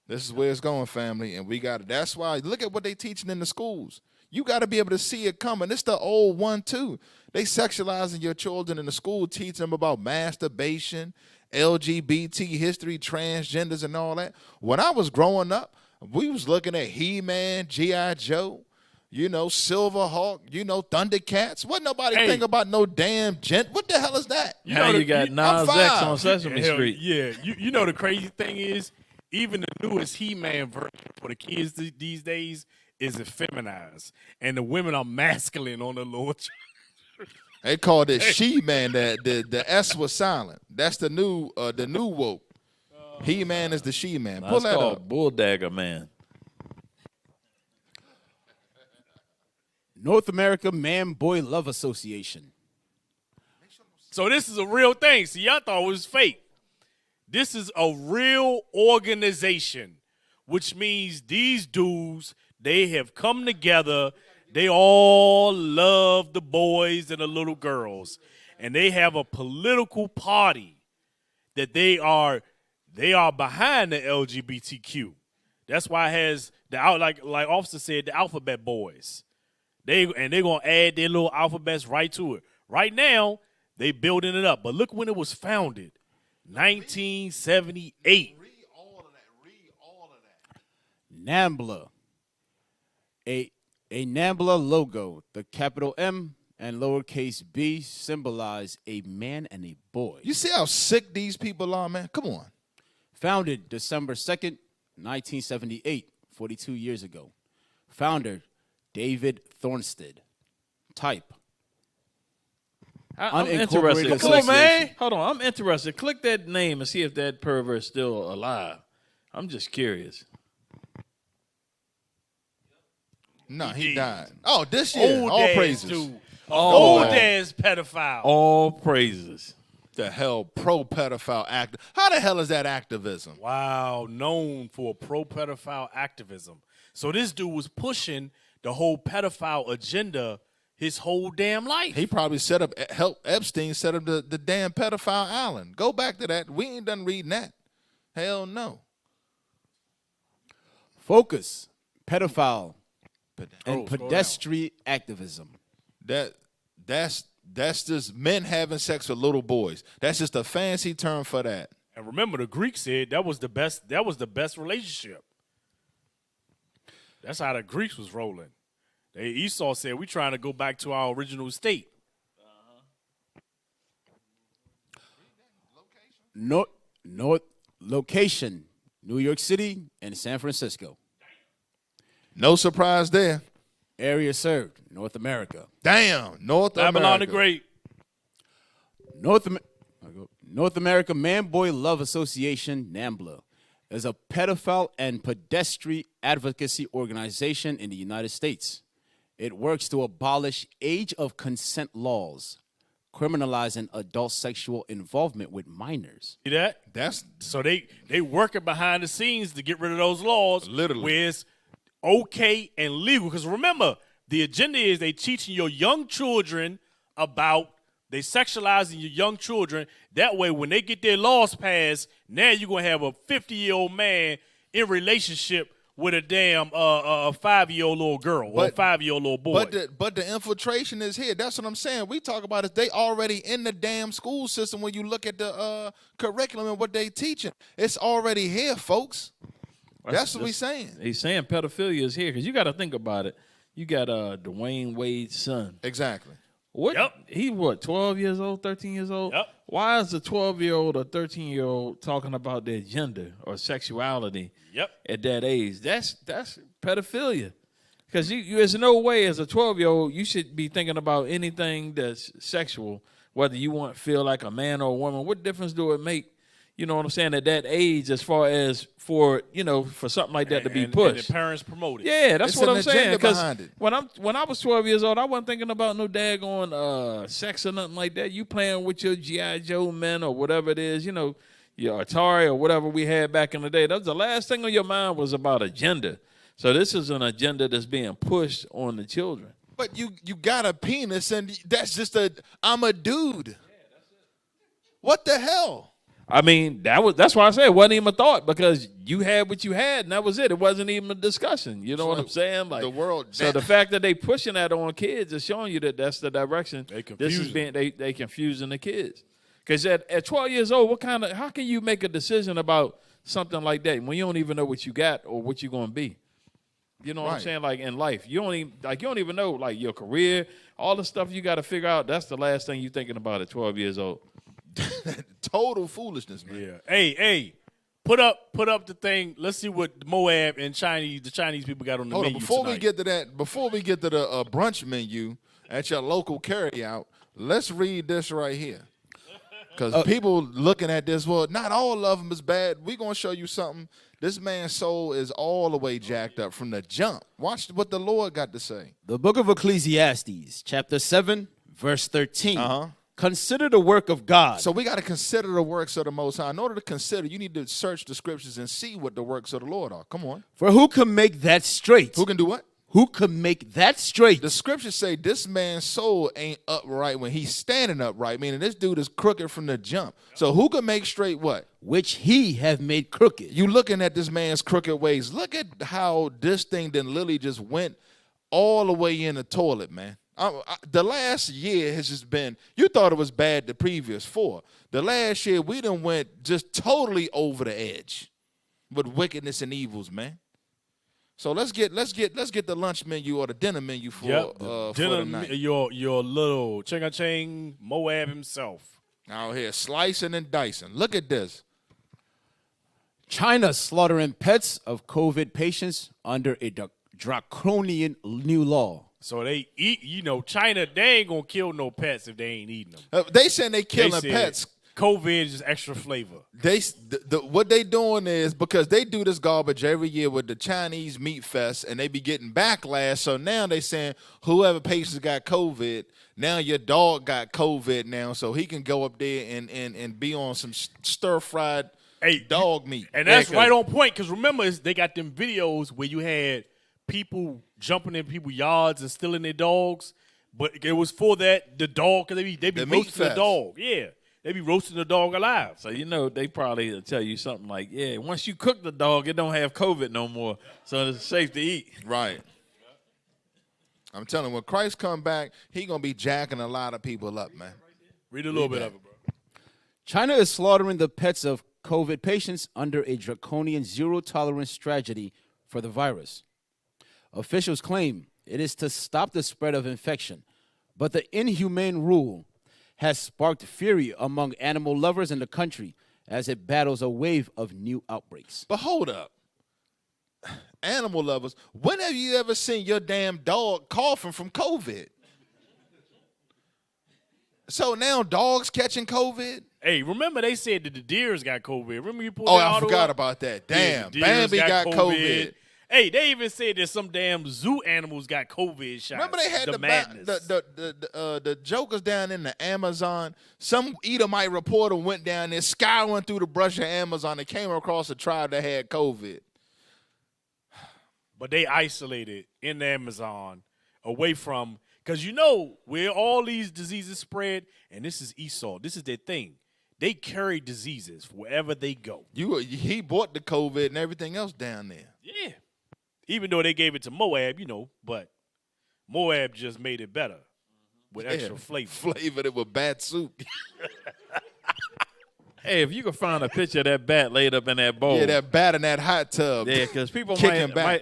This is where it's going, family, and that's why look at what they teaching in the schools. You got to be able to see it coming. It's the old one too. They sexualizing your children in the school, teaching them about masturbation, LGBT history, transgenders, and all that. When I was growing up, we was looking at He-Man, G.I. Joe, Silverhawk, Thundercats. What nobody think about no damn gent. What the hell is that? You got Nas X on Sesame Street. Yeah, you know the crazy thing is, even the newest He-Man version for the kids these days is effeminized, and the women are masculine on the little. They called it She-Man. The S was silent. That's the new woke. He-Man is the She-Man. Pull that up. Bulldagger Man. North America Man-Boy Love Association. So this is a real thing. See, y'all thought it was fake. This is a real organization, which means these dudes, they have come together. They all love the boys and the little girls. And they have a political party that they are behind the LGBTQ. That's why it has like Officer said, the alphabet boys. They're gonna add their little alphabets right to it. Right now, they building it up. But look when it was founded. 1978. Read all of that. NAMBLA. A NAMBLA logo, the capital M and lowercase b symbolize a man and a boy. You see how sick these people are, man? Come on. Founded December 2nd, 1978, 42 years ago. Founder, David Thornstead. Type. I'm interested. Come on, man. Hold on. I'm interested. Click that name and see if that pervert's still alive. I'm just curious. No, he died. Oh, this year. All praises. Dude. Old ass pedophile. All praises. The hell, pro-pedophile act. How the hell is that activism? Wow, known for pro-pedophile activism. So this dude was pushing the whole pedophile agenda his whole damn life. He probably helped Epstein set up the damn pedophile island. Go back to that. We ain't done reading that. Hell no. Focus, pedophile, and pedestrian activism. That's just men having sex with little boys. That's just a fancy term for that. And remember, the Greeks said that was the best relationship. That's how the Greeks was rolling. Esau said, "We trying to go back to our original state." Location, New York City and San Francisco. No surprise there. Area served, North America. Damn, North Babylon America. the Great. North America Man-Boy Love Association, NAMBLA, is a pedophile and pedestrian advocacy organization in the United States. It works to abolish age of consent laws, criminalizing adult sexual involvement with minors. See that? That's so they working behind the scenes to get rid of those laws. Literally. Where it's okay and legal. Because remember, the agenda is they teaching your young children about, they sexualizing your young children. That way, when they get their laws passed, now you're going to have a 50-year-old man in relationship with a damn 5-year-old little girl or a 5-year-old little boy. But the infiltration is here. That's what I'm saying. We talk about it. They already in the damn school system when you look at the curriculum and what they teaching. It's already here, folks. That's what we saying. He's saying pedophilia is here because you got to think about it. You got Dwayne Wade's son. Exactly. What? Yep. He 12 years old, 13 years old? Yep. Why is a 12-year-old or 13-year-old talking about their gender or sexuality at that age? That's pedophilia. Because there's no way as a 12-year-old you should be thinking about anything that's sexual, whether you feel like a man or a woman. What difference do it make? You know what I'm saying, at that age, as far as for something like that to be pushed. And the parents promote it. Yeah, that's what I'm saying. Because behind it. when I was 12 years old, I wasn't thinking about no daggone sex or nothing like that. You playing with your G.I. Joe men or whatever it is, your Atari or whatever we had back in the day. That was the last thing on your mind was about agenda. So this is an agenda that's being pushed on the children. But you got a penis, and that's just I'm a dude. Yeah, that's it. What the hell? I mean, that's why I said it wasn't even a thought, because you had what you had, and that was it. It wasn't even a discussion. You know what I'm saying? Like the world. So the fact that they pushing that on kids is showing you that that's the direction. They confusing the kids. Because at 12 years old, how can you make a decision about something like that when you don't even know what you got or what you're going to be? You know what I'm saying? Like in life, you don't even know like your career, all the stuff you got to figure out. That's the last thing you're thinking about at 12 years old. Total foolishness, man. Yeah. Hey, put up the thing. Let's see what Moab and the Chinese people got on the menu before tonight. we get to that, before we get to the brunch menu at your local carryout, let's read this right here. Because people looking at this, well, not all of them is bad. We're going to show you something. This man's soul is all the way jacked up from the jump. Watch what the Lord got to say. The book of Ecclesiastes, chapter 7, verse 13. Consider the work of God. So we got to consider the works of the Most High. In order to consider, you need to search the scriptures and see what the works of the Lord are. Come on. For who can make that straight? Who can do what? Who can make that straight? The scriptures say this man's soul ain't upright when he's standing upright, meaning this dude is crooked from the jump. So who can make straight what? Which he have made crooked. You looking at this man's crooked ways. Look at how this thing then literally just went all the way in the toilet, man. The last year has just been, you thought it was bad the previous 4. The last year, we done went just totally over the edge with wickedness and evils, man. So let's get the lunch menu or the dinner menu for the night. Your little ching Moab himself. Out here slicing and dicing. Look at this. China slaughtering pets of COVID patients under a draconian new law. So they eat, China, they ain't going to kill no pets if they ain't eating them. They saying they killing pets COVID is just extra flavor. What they doing is, because they do this garbage every year with the Chinese meat fest, and they be getting backlash. So now they saying whoever patients got COVID, now your dog got COVID now, so he can go up there and be on some stir fried dog meat. And that's right on point, because remember, they got them videos where you had people jumping in people's yards and stealing their dogs, but it was for the dog, because they be roasting the dog. Yeah. They be roasting the dog alive. So, they probably tell you something like, once you cook the dog, it don't have COVID no more, so it's safe to eat. Right. I'm telling you, when Christ come back, he going to be jacking a lot of people up, man. Read a little bit of it, bro. China is slaughtering the pets of COVID patients under a draconian zero-tolerance strategy for the virus. Officials claim it is to stop the spread of infection, but the inhumane rule has sparked fury among animal lovers in the country as it battles a wave of new outbreaks. But hold up. Animal lovers, when have you ever seen your damn dog coughing from COVID? So now dogs catching COVID? Hey, remember they said that the deers got COVID. Remember you pulled Oh, that I auto forgot up? about that. Damn, Yeah, Bambi got COVID. Hey, they even said that some damn zoo animals got COVID shots. Remember they had the jokers down in the Amazon. Some Edomite reporter went down there scouring through the brush of Amazon and came across a tribe that had COVID. But they isolated in the Amazon away from, because where all these diseases spread, and this is Esau. This is their thing. They carry diseases wherever they go. He bought the COVID and everything else down there. Yeah. Even though they gave it to Moab, but Moab just made it better with extra flavor. Flavored it with bat soup. Hey, if you could find a picture of that bat laid up in that bowl. Yeah, that bat in that hot tub. Yeah, because people might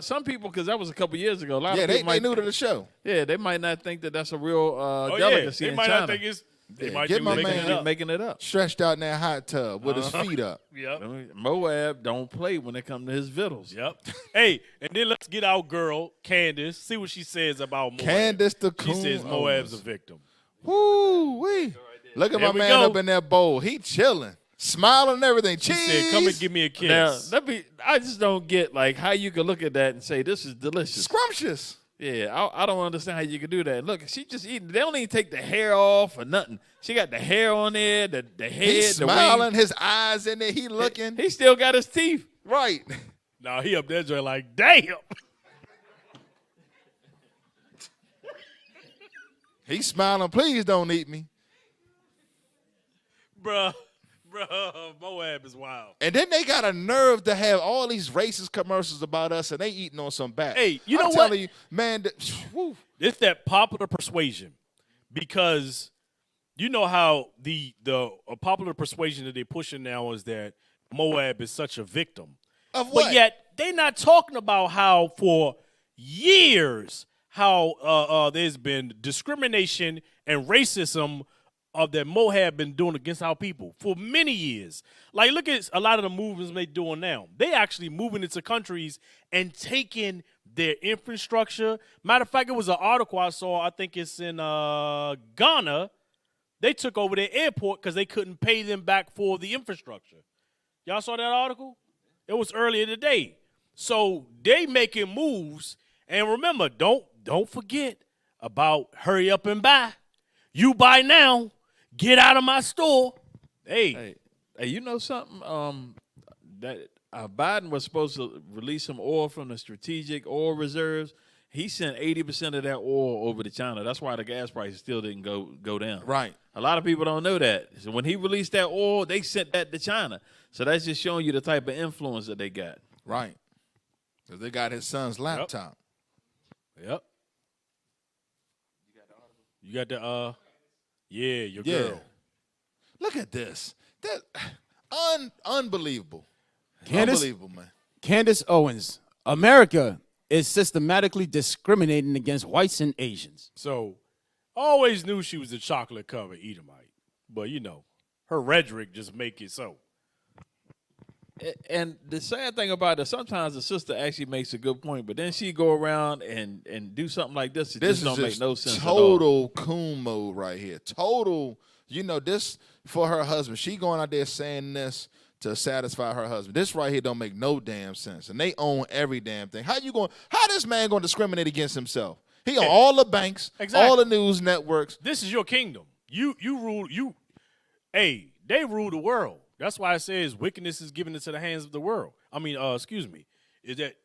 some people, because that was a couple years ago. A lot of they people new to the show. Yeah, they might not think that that's a real delicacy in China. They might not think it's. They might get be my making man it up. Making it up. Stretched out in that hot tub with his feet up. Yep. Moab don't play when it comes to his vittles. Yep. Hey, and then let's get our girl, Candace, see what she says about Moab. Candace the She coon says Moab's a victim. Woo-wee. Look at There my we man go. up in that bowl. He chilling. Smiling and everything. She Cheese. said, come and give me a kiss. Now, I just don't get how you can look at that and say this is delicious. Scrumptious. Yeah, I don't understand how you can do that. Look, she just eating. They don't even take the hair off or nothing. She got the hair on there, the head, He's the smiling, wings. his eyes in there. He looking. He still got his teeth. Right. Now he up there joint like, damn. He's smiling. Please don't eat me. Bruh, Moab is wild. And then they got a nerve to have all these racist commercials about us, and they eating on some bat. Hey, you I'm know what? telling you, man. Whew. It's that popular persuasion, because you know how the popular persuasion that they're pushing now is that Moab is such a victim. Of what? But yet they're not talking about how for years there's been discrimination and racism that Moab been doing against our people for many years. Like, look at a lot of the movements they're doing now. They actually moving into countries and taking their infrastructure. Matter of fact, it was an article I saw, I think it's in Ghana. They took over their airport because they couldn't pay them back for the infrastructure. Y'all saw that article? It was earlier today. So they making moves. And remember, don't forget about hurry up and buy. You buy now. Get out of my store. Hey, you know something? That Biden was supposed to release some oil from the strategic oil reserves. He sent 80% of that oil over to China. That's why the gas prices still didn't go down. Right. A lot of people don't know that. So when he released that oil, they sent that to China. So that's just showing you the type of influence that they got. Right. Because they got his son's laptop. Yep. You got the your girl. Look at this. That unbelievable. Unbelievable, man. Candace Owens, America is systematically discriminating against whites and Asians. So, I always knew she was a chocolate-covered Edomite. But, her rhetoric just make it so. And the sad thing about it, sometimes the sister actually makes a good point, but then she go around and do something like this. It just don't make no sense total coon mode right here. Total You know, this for her husband. She going out there saying this to satisfy her husband. This right here don't make no damn sense. And they own every damn thing. How this man going to discriminate against himself? He own all the banks, all the news networks. This is your kingdom. You rule. They rule the world. That's why it says wickedness is given into the hands of the world. I mean, is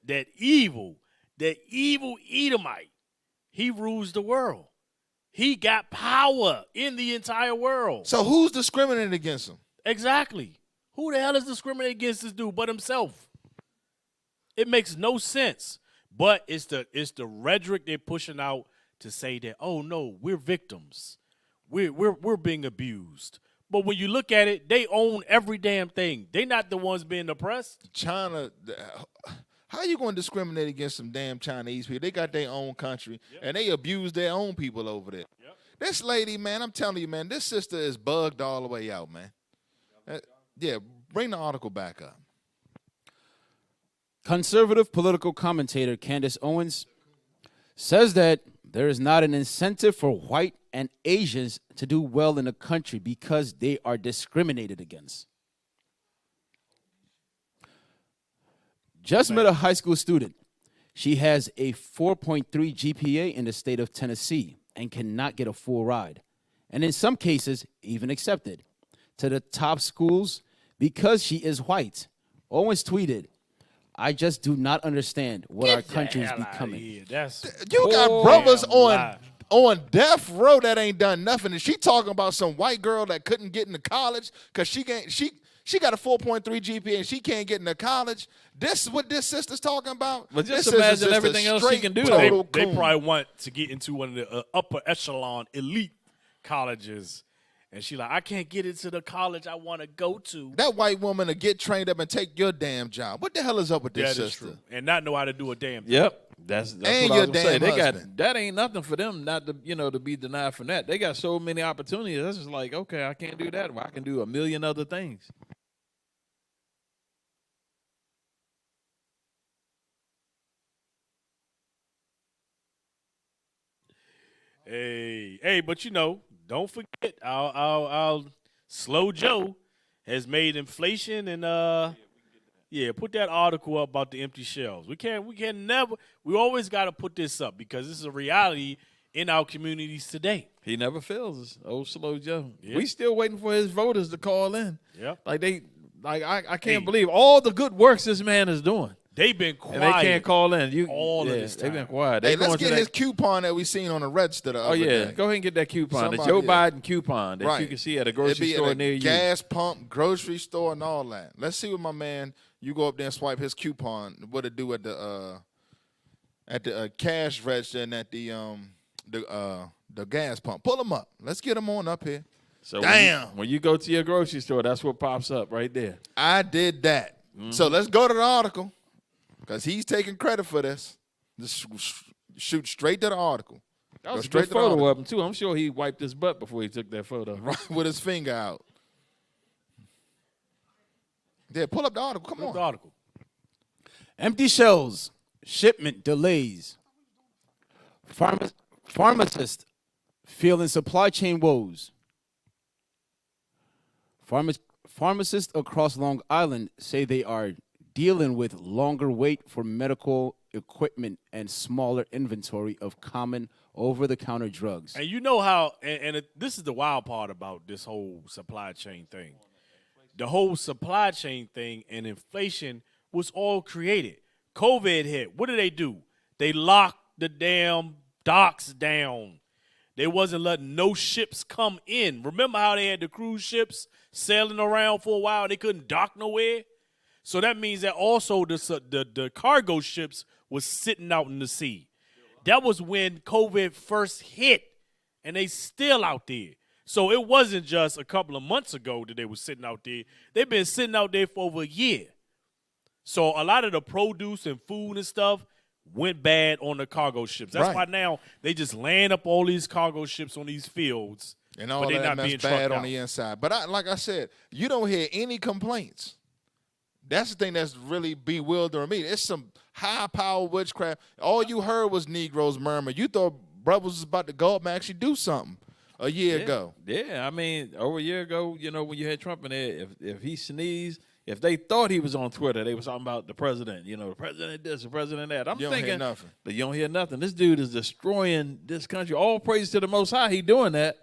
that evil Edomite? He rules the world. He got power in the entire world. So who's discriminating against him? Exactly. Who the hell is discriminating against this dude but himself? It makes no sense. But it's the rhetoric they're pushing out to say that, oh no, we're victims. We're being abused. But when you look at it, they own every damn thing. They not the ones being oppressed. China, how you going to discriminate against some damn Chinese people? They got their own country, and they abuse their own people over there. Yep. This lady, man, I'm telling you, man, this sister is bugged all the way out, man. Yeah, bring the article back up. Conservative political commentator Candace Owens says that there is not an incentive for white and Asians to do well in the country because they are discriminated against. Just met a high school student. She has a 4.3 GPA in the state of Tennessee and cannot get a full ride, and in some cases even accepted to the top schools because she is white. Owens tweeted, "I just do not understand what our country is becoming." You got brothers on death row that ain't done nothing, and she talking about some white girl that couldn't get into college because she got a 4.3 GPA and she can't get into college. This is what this sister's talking about. But just imagine everything else she can do. They probably want to get into one of the upper echelon elite colleges. And she like, I can't get into the college I want to go to. That white woman to get trained up and take your damn job. What the hell is up with this sister? True. And not know how to do a damn thing. Yep. That's and what I your was gonna say. damn husband. That ain't nothing for them not to, to be denied from that. They got so many opportunities. That's just like, okay, I can't do that. Well, I can do a million other things. Hey, but don't forget, our Slow Joe has made inflation and put that article up about the empty shelves. We always got to put this up because this is a reality in our communities today. He never fails us, old Slow Joe. Yeah. We still waiting for his voters to call in. Yep. I can't believe all the good works this man is doing. They've been quiet. And they can't call in. All of this time. They've been quiet. Hey, let's get his coupon that we seen on the register the other day. Go ahead and get that coupon. The Joe Biden coupon that you can see at a grocery store near you. Gas pump, grocery store, and all that. Let's see what my man, you go up there and swipe his coupon, what it do at the cash register and at the gas pump. Pull them up. Let's get them on up here. So when you go to your grocery store, that's what pops up right there. I did that. Mm-hmm. So let's go to the article. Because he's taking credit for this. Just shoot straight to the article. That was a good photo of him, too. I'm sure he wiped his butt before he took that photo. Right, with his finger out. Yeah, pull up the article. Come on. The article. Empty shelves. Shipment delays. Pharmacists feeling supply chain woes. Pharmacists across Long Island say they are dealing with longer wait for medical equipment and smaller inventory of common over-the-counter drugs. And you know how, this is the wild part about this whole supply chain thing. The whole supply chain thing and inflation was all created. COVID hit. What do? They locked the damn docks down. They wasn't letting no ships come in. Remember how they had the cruise ships sailing around for a while? They couldn't dock nowhere. So that means that also the cargo ships was sitting out in the sea. That was when COVID first hit, and they still out there. So it wasn't just a couple of months ago that they were sitting out there. They've been sitting out there for over a year. So a lot of the produce and food and stuff went bad on the cargo ships. That's why now they just land up all these cargo ships on these fields. And all that mess bad on the inside. But like I said, you don't hear any complaints. That's the thing that's really bewildering me. It's some high-power witchcraft. All you heard was Negroes murmur. You thought brothers was about to go up and actually do something. a year ago. Yeah, I mean, over a year ago, you know, when you had Trump in there, if he sneezed, if they thought he was on Twitter, they was talking about the president. You know, the president this, the president that. I'm thinking, hear nothing. But you don't hear nothing. This dude is destroying this country. All praise to the Most High. He doing that.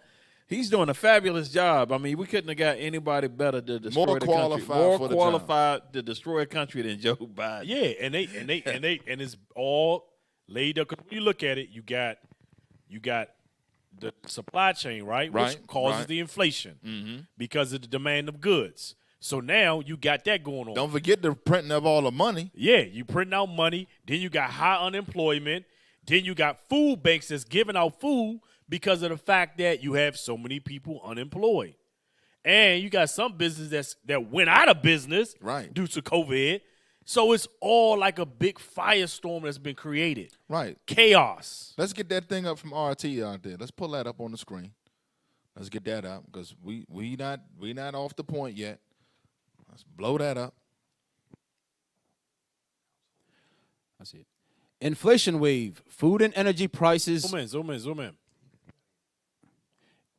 He's doing a fabulous job. I mean, we couldn't have got anybody better to destroy the country. More qualified to destroy a country than Joe Biden. Yeah, and it's all laid up. Because when you look at it, you got the supply chain, right? Which causes the inflation because of the demand of goods. So now you got that going on. Don't forget the printing of all the money. Yeah, you printing out money. Then you got high unemployment. Then you got food banks that's giving out food because of the fact that you have so many people unemployed. And you got some businesses that went out of business due to COVID. So it's all like a big firestorm that's been created. Right. Chaos. Let's get that thing up from RT out there. Let's pull that up on the screen. Let's get that up because we not off the point yet. Let's blow that up. I see it. Inflation wave. Food and energy prices. Zoom in.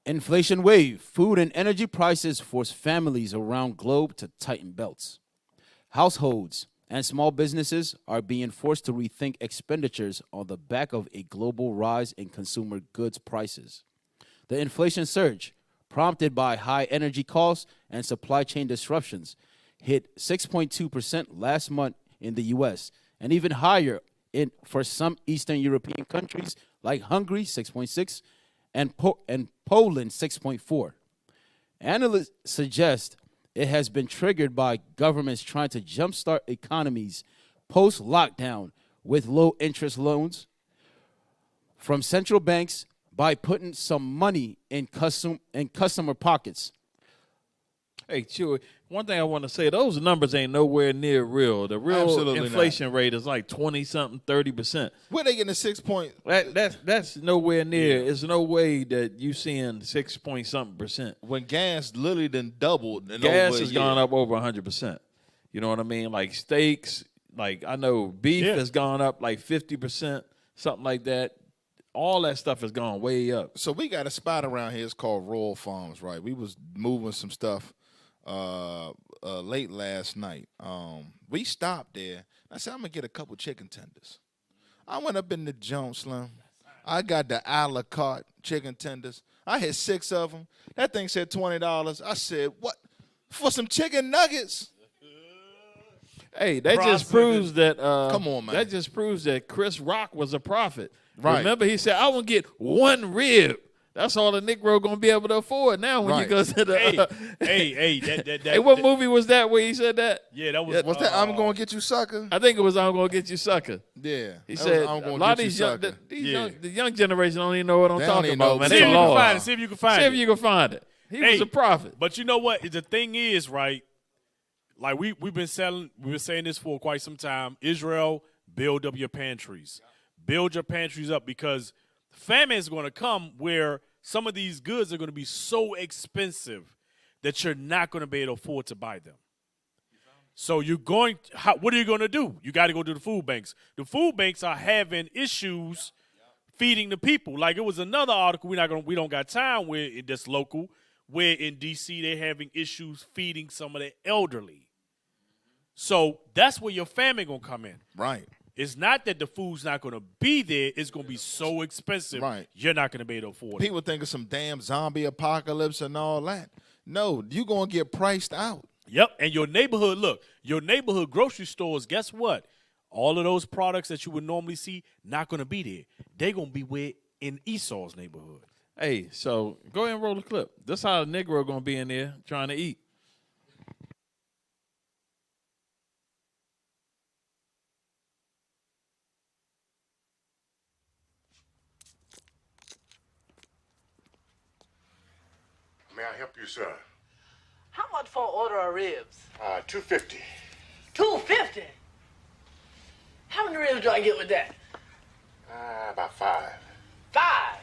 Inflation wave. Food and energy prices force families around globe to tighten belts. Households and small businesses are being forced to rethink expenditures on the back of a global rise in consumer goods prices. The inflation surge, prompted by high energy costs and supply chain disruptions, hit 6.2% last month in the U.S. and even higher for some Eastern European countries like Hungary, 6.6%, and Poland, 6.4%. Analysts suggest it has been triggered by governments trying to jumpstart economies post-lockdown with low-interest loans from central banks by putting some money in customer pockets. Hey, Chewy, one thing I want to say, those numbers ain't nowhere near real. The real Absolutely inflation rate is like 20-something, 30%. Where they getting the 6 point? That's nowhere near. Yeah. There's no way that you seeing 6-point-something%. When gas literally done doubled. Gas has gone up over 100%. You know what I mean? Like steaks, like I know beef has gone up like 50%, something like that. All that stuff has gone way up. So we got a spot around here. It's called Royal Farms, right? We was moving some stuff late last night. We stopped there. I said, I'm going to get a couple chicken tenders. I went up in the junk, Slim. I got the a la carte chicken tenders. I had 6 of them. That thing said $20. I said, what? For some chicken nuggets? Hey, that just proves that. Come on, man. That just proves that Chris Rock was a prophet. Right. Remember, he said, I want to get 1 rib. That's all the Negro going to be able to afford now when you go to the. Hey, what movie was that where he said that? Yeah, that was. What's that? I'm going to get you, sucker? I think it was I'm going to get you, sucker. Yeah. He said, I'm going a lot to of get these you, the young generation don't even know what I'm talking about, man. See if you can find it. See if you can find it. See if you can find it. He was a prophet. But you know what? The thing is, right? Like we've been saying this for quite some time. Israel, build up your pantries. Build your pantries up because famine is going to come where some of these goods are going to be so expensive that you're not going to be able to afford to buy them. So what are you going to do? You got to go to the food banks. The food banks are having issues feeding the people. Like it was another article we don't got time with that's local, where in D.C. they're having issues feeding some of the elderly. So that's where your famine going to come in. Right. It's not that the food's not going to be there. It's going to be so expensive, you're not going to be able to afford it. People think of some damn zombie apocalypse and all that. No, you're going to get priced out. Yep, and your neighborhood grocery stores, guess what? All of those products that you would normally see not going to be there. They're going to be in Esau's neighborhood. Hey, so go ahead and roll the clip. This is how the Negro going to be in there trying to eat. May I help you, sir? How much for an order of ribs? $2.50. $2.50? How many ribs do I get with that? About 5. 5?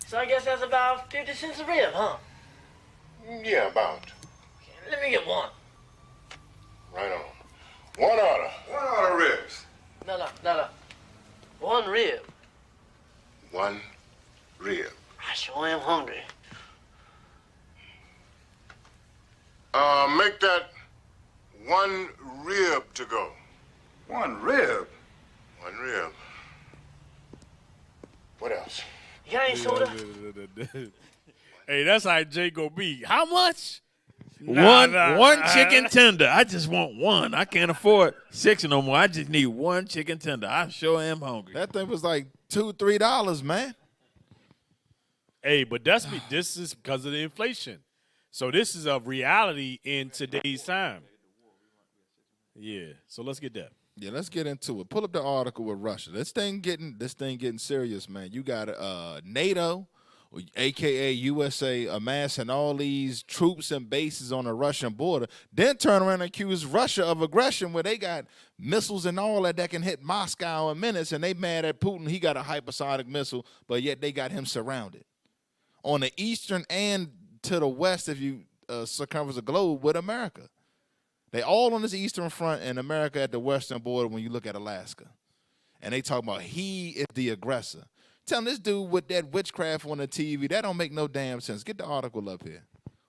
So I guess that's about 50 cents a rib, huh? Yeah, about. Okay, let me get 1. Right on. 1 order. 1 order ribs. No. 1 rib. 1 rib. I sure am hungry. Make that 1 rib to go. 1 rib? 1 rib. What else? You got any soda? Hey, that's how Jay go be. How much? One chicken tender. I just want one. I can't afford 6 no more. I just need 1 chicken tender. I sure am hungry. That thing was like $2-3, man. Hey, but this is because of the inflation. So this is a reality in today's time. Yeah. So let's get that. Yeah, let's get into it. Pull up the article with Russia. This thing getting serious, man. You got NATO, a.k.a. USA, amassing all these troops and bases on the Russian border, then turn around and accuse Russia of aggression where they got missiles and all that can hit Moscow in minutes, and they mad at Putin. He got a hypersonic missile, but yet they got him surrounded. On the eastern and to the west, if you circumference the globe, with America. They all on this eastern front and America at the western border when you look at Alaska. And they talk about he is the aggressor. Telling this dude with that witchcraft on the TV, that don't make no damn sense. Get the article up here.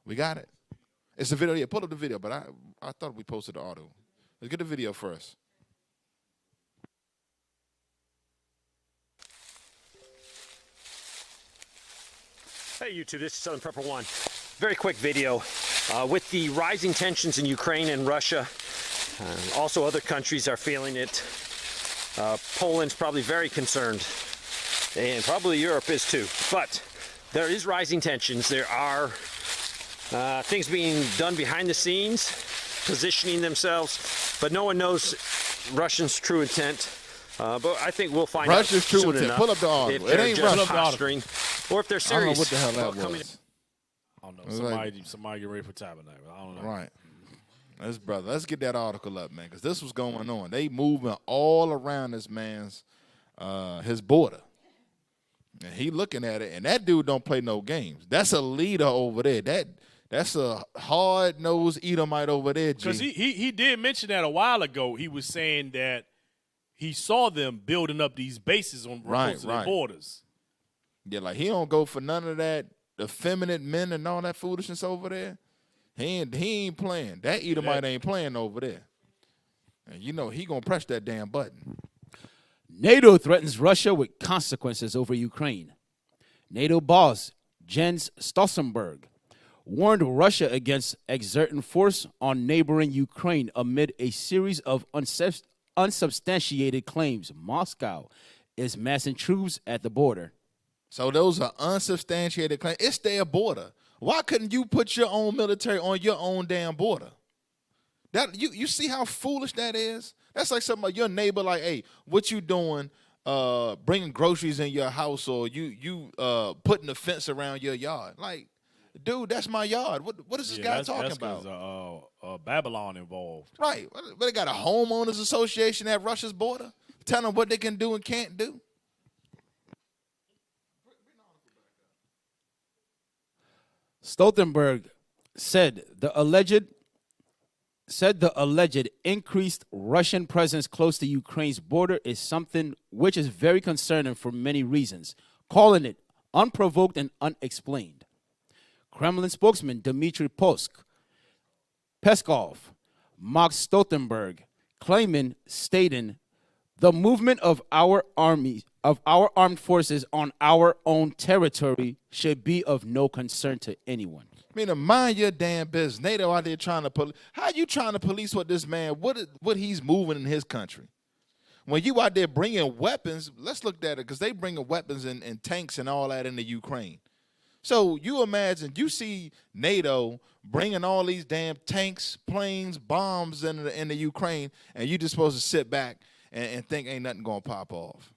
We got it. It's a video. Yeah, pull up the video, but I thought we posted the article. Let's get the video first. Hey, YouTube, this is Southern Prepper One. Very quick video. With the rising tensions in Ukraine and Russia, also other countries are feeling it. Poland's probably very concerned, and probably Europe is too. But there is rising tensions. There are things being done behind the scenes, positioning themselves, but no one knows Russia's true intent. But I think we'll find out Russia's true intent. Pull up the article. It ain't posturing, or if they're serious. I don't know what the hell that was. I don't know. Somebody get ready for Tabernacle. I don't know. Right. Let's get that article up, man, because this was going on. They moving all around this man's his border. And he looking at it, and that dude don't play no games. That's a leader over there. That's a hard-nosed Edomite over there, G. Because he did mention that a while ago. He was saying that he saw them building up these bases on the borders. Yeah, like he don't go for none of that effeminate men and all that foolishness over there. He ain't playing. That Edomite ain't playing over there. And you know he gonna press that damn button. NATO threatens Russia with consequences over Ukraine. NATO boss Jens Stoltenberg warned Russia against exerting force on neighboring Ukraine amid a series of unsubstantiated claims Moscow is massing troops at the border. So those are unsubstantiated claims. It's their border. Why couldn't you put your own military on your own damn border? That you see how foolish that is? That's like somebody, your neighbor, like, hey, what you doing bringing groceries in your house, or you putting a fence around your yard? Like, dude, that's my yard. What is this guy talking about? Babylon involved. Right. But they got a homeowners association at Russia's border telling them what they can do and can't do. Stoltenberg said the alleged increased Russian presence close to Ukraine's border is something which is very concerning for many reasons, calling it unprovoked and unexplained. Kremlin spokesman Dmitry Peskov mocked Stoltenberg, stating, "The movement of our armed forces on our own territory should be of no concern to anyone." I mean, to mind your damn business. NATO out there trying to police. How you trying to police what this man, what he's moving in his country? When you out there bringing weapons, let's look at it, because they bringing weapons and tanks and all that into Ukraine. So you imagine, you see NATO bringing all these damn tanks, planes, bombs into Ukraine, and you just supposed to sit back and think ain't nothing going to pop off.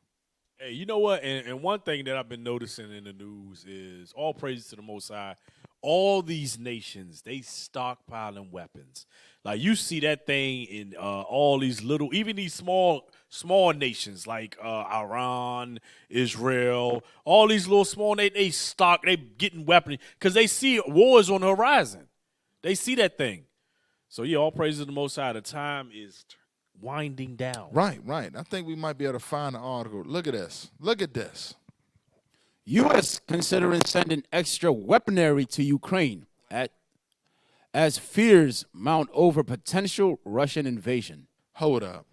Hey, you know what? And one thing that I've been noticing in the news is, all praises to the Most High, all these nations, they stockpiling weapons. Like, you see that thing in all these little, even these small nations like Iran, Israel, all these little small, they getting weapons because they see wars on the horizon. They see that thing. So, yeah, all praises to the Most High. The time is winding down. Right. I think we might be able to find an article. Look at this. U.S. considering sending extra weaponry to Ukraine as fears mount over potential Russian invasion. Hold up.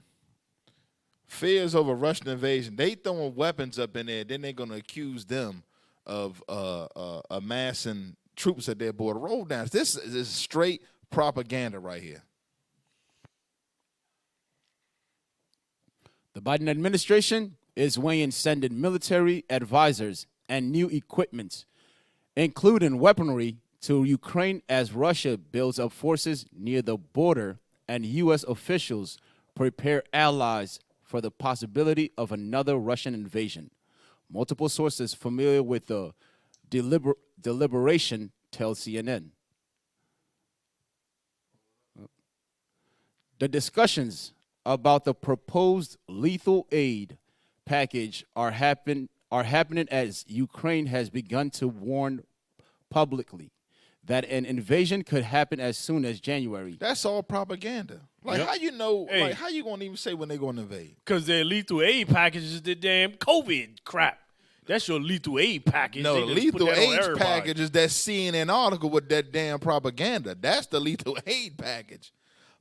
Fears over Russian invasion. They throwing weapons up in there. Then they're going to accuse them of amassing troops at their border. Roll down. This is straight propaganda right here. The Biden administration is weighing sending military advisors and new equipment, including weaponry, to Ukraine as Russia builds up forces near the border and U.S. officials prepare allies for the possibility of another Russian invasion. Multiple sources familiar with the deliberation tell CNN. The discussions about the proposed lethal aid package are happening as Ukraine has begun to warn publicly that an invasion could happen as soon as January. That's all propaganda. Like, how you know, like, how you going to even say when they're going to invade? Because their lethal aid package is the damn COVID crap. That's your lethal aid package. No, the lethal aid package is that CNN article with that damn propaganda. That's the lethal aid package.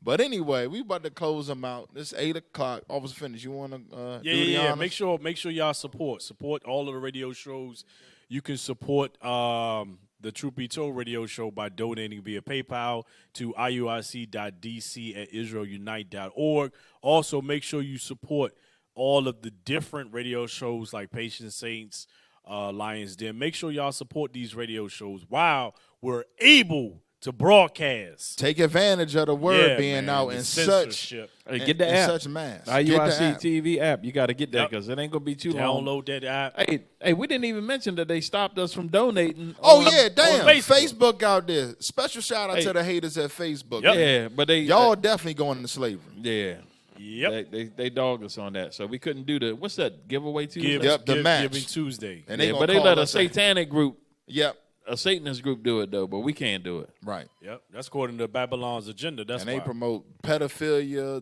But anyway, we about to close them out. It's 8 o'clock. Officer Phinehas, you want to do the honors? Make sure y'all support all of the radio shows. You can support the Truth Be Told radio show by donating via PayPal to iuic.dc@israelunite.org. Also, make sure you support all of the different radio shows like Patient Saints, Lions Den. Make sure y'all support these radio shows while we're able to broadcast. Take advantage of the word being out in such get the app. Such mass. IUIC TV app. You got to get that because it ain't gonna be too long. Download that app. Hey, we didn't even mention that they stopped us from donating. Oh yeah, damn! Facebook out there. Special shout out to the haters at Facebook. Yep. Yeah, but y'all definitely going into slavery. Yeah. Yep. They dogged us on that, so we couldn't do the what's that giveaway Tuesday? The match Giving Tuesday. And but they let a satanic group. Yep. A Satanist group do it though, but we can't do it. Right. Yep. That's according to Babylon's agenda. That's and they promote pedophilia,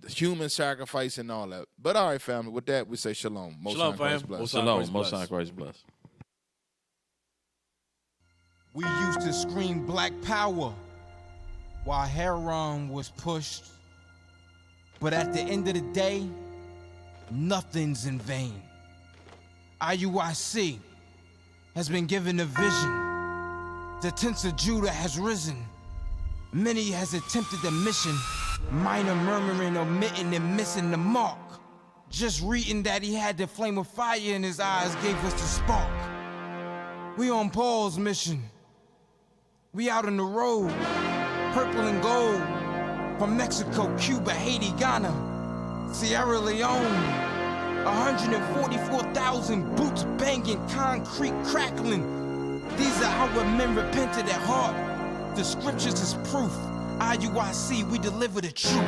human sacrifice, and all that. But all right, family. With that, we say shalom. Shalom, fam. Shalom. Most High Christ bless. We used to scream black power while heroin was pushed. But at the end of the day, nothing's in vain. IUIC has been given a vision. The tents of Judah has risen. Many has attempted the mission. Minor murmuring, omitting, and missing the mark. Just reading that he had the flame of fire in his eyes gave us the spark. We on Paul's mission. We out on the road. Purple and gold. From Mexico, Cuba, Haiti, Ghana, Sierra Leone. 144,000 boots banging, concrete crackling. These are how men repented at heart. The scriptures is proof. IUIC, we deliver the truth.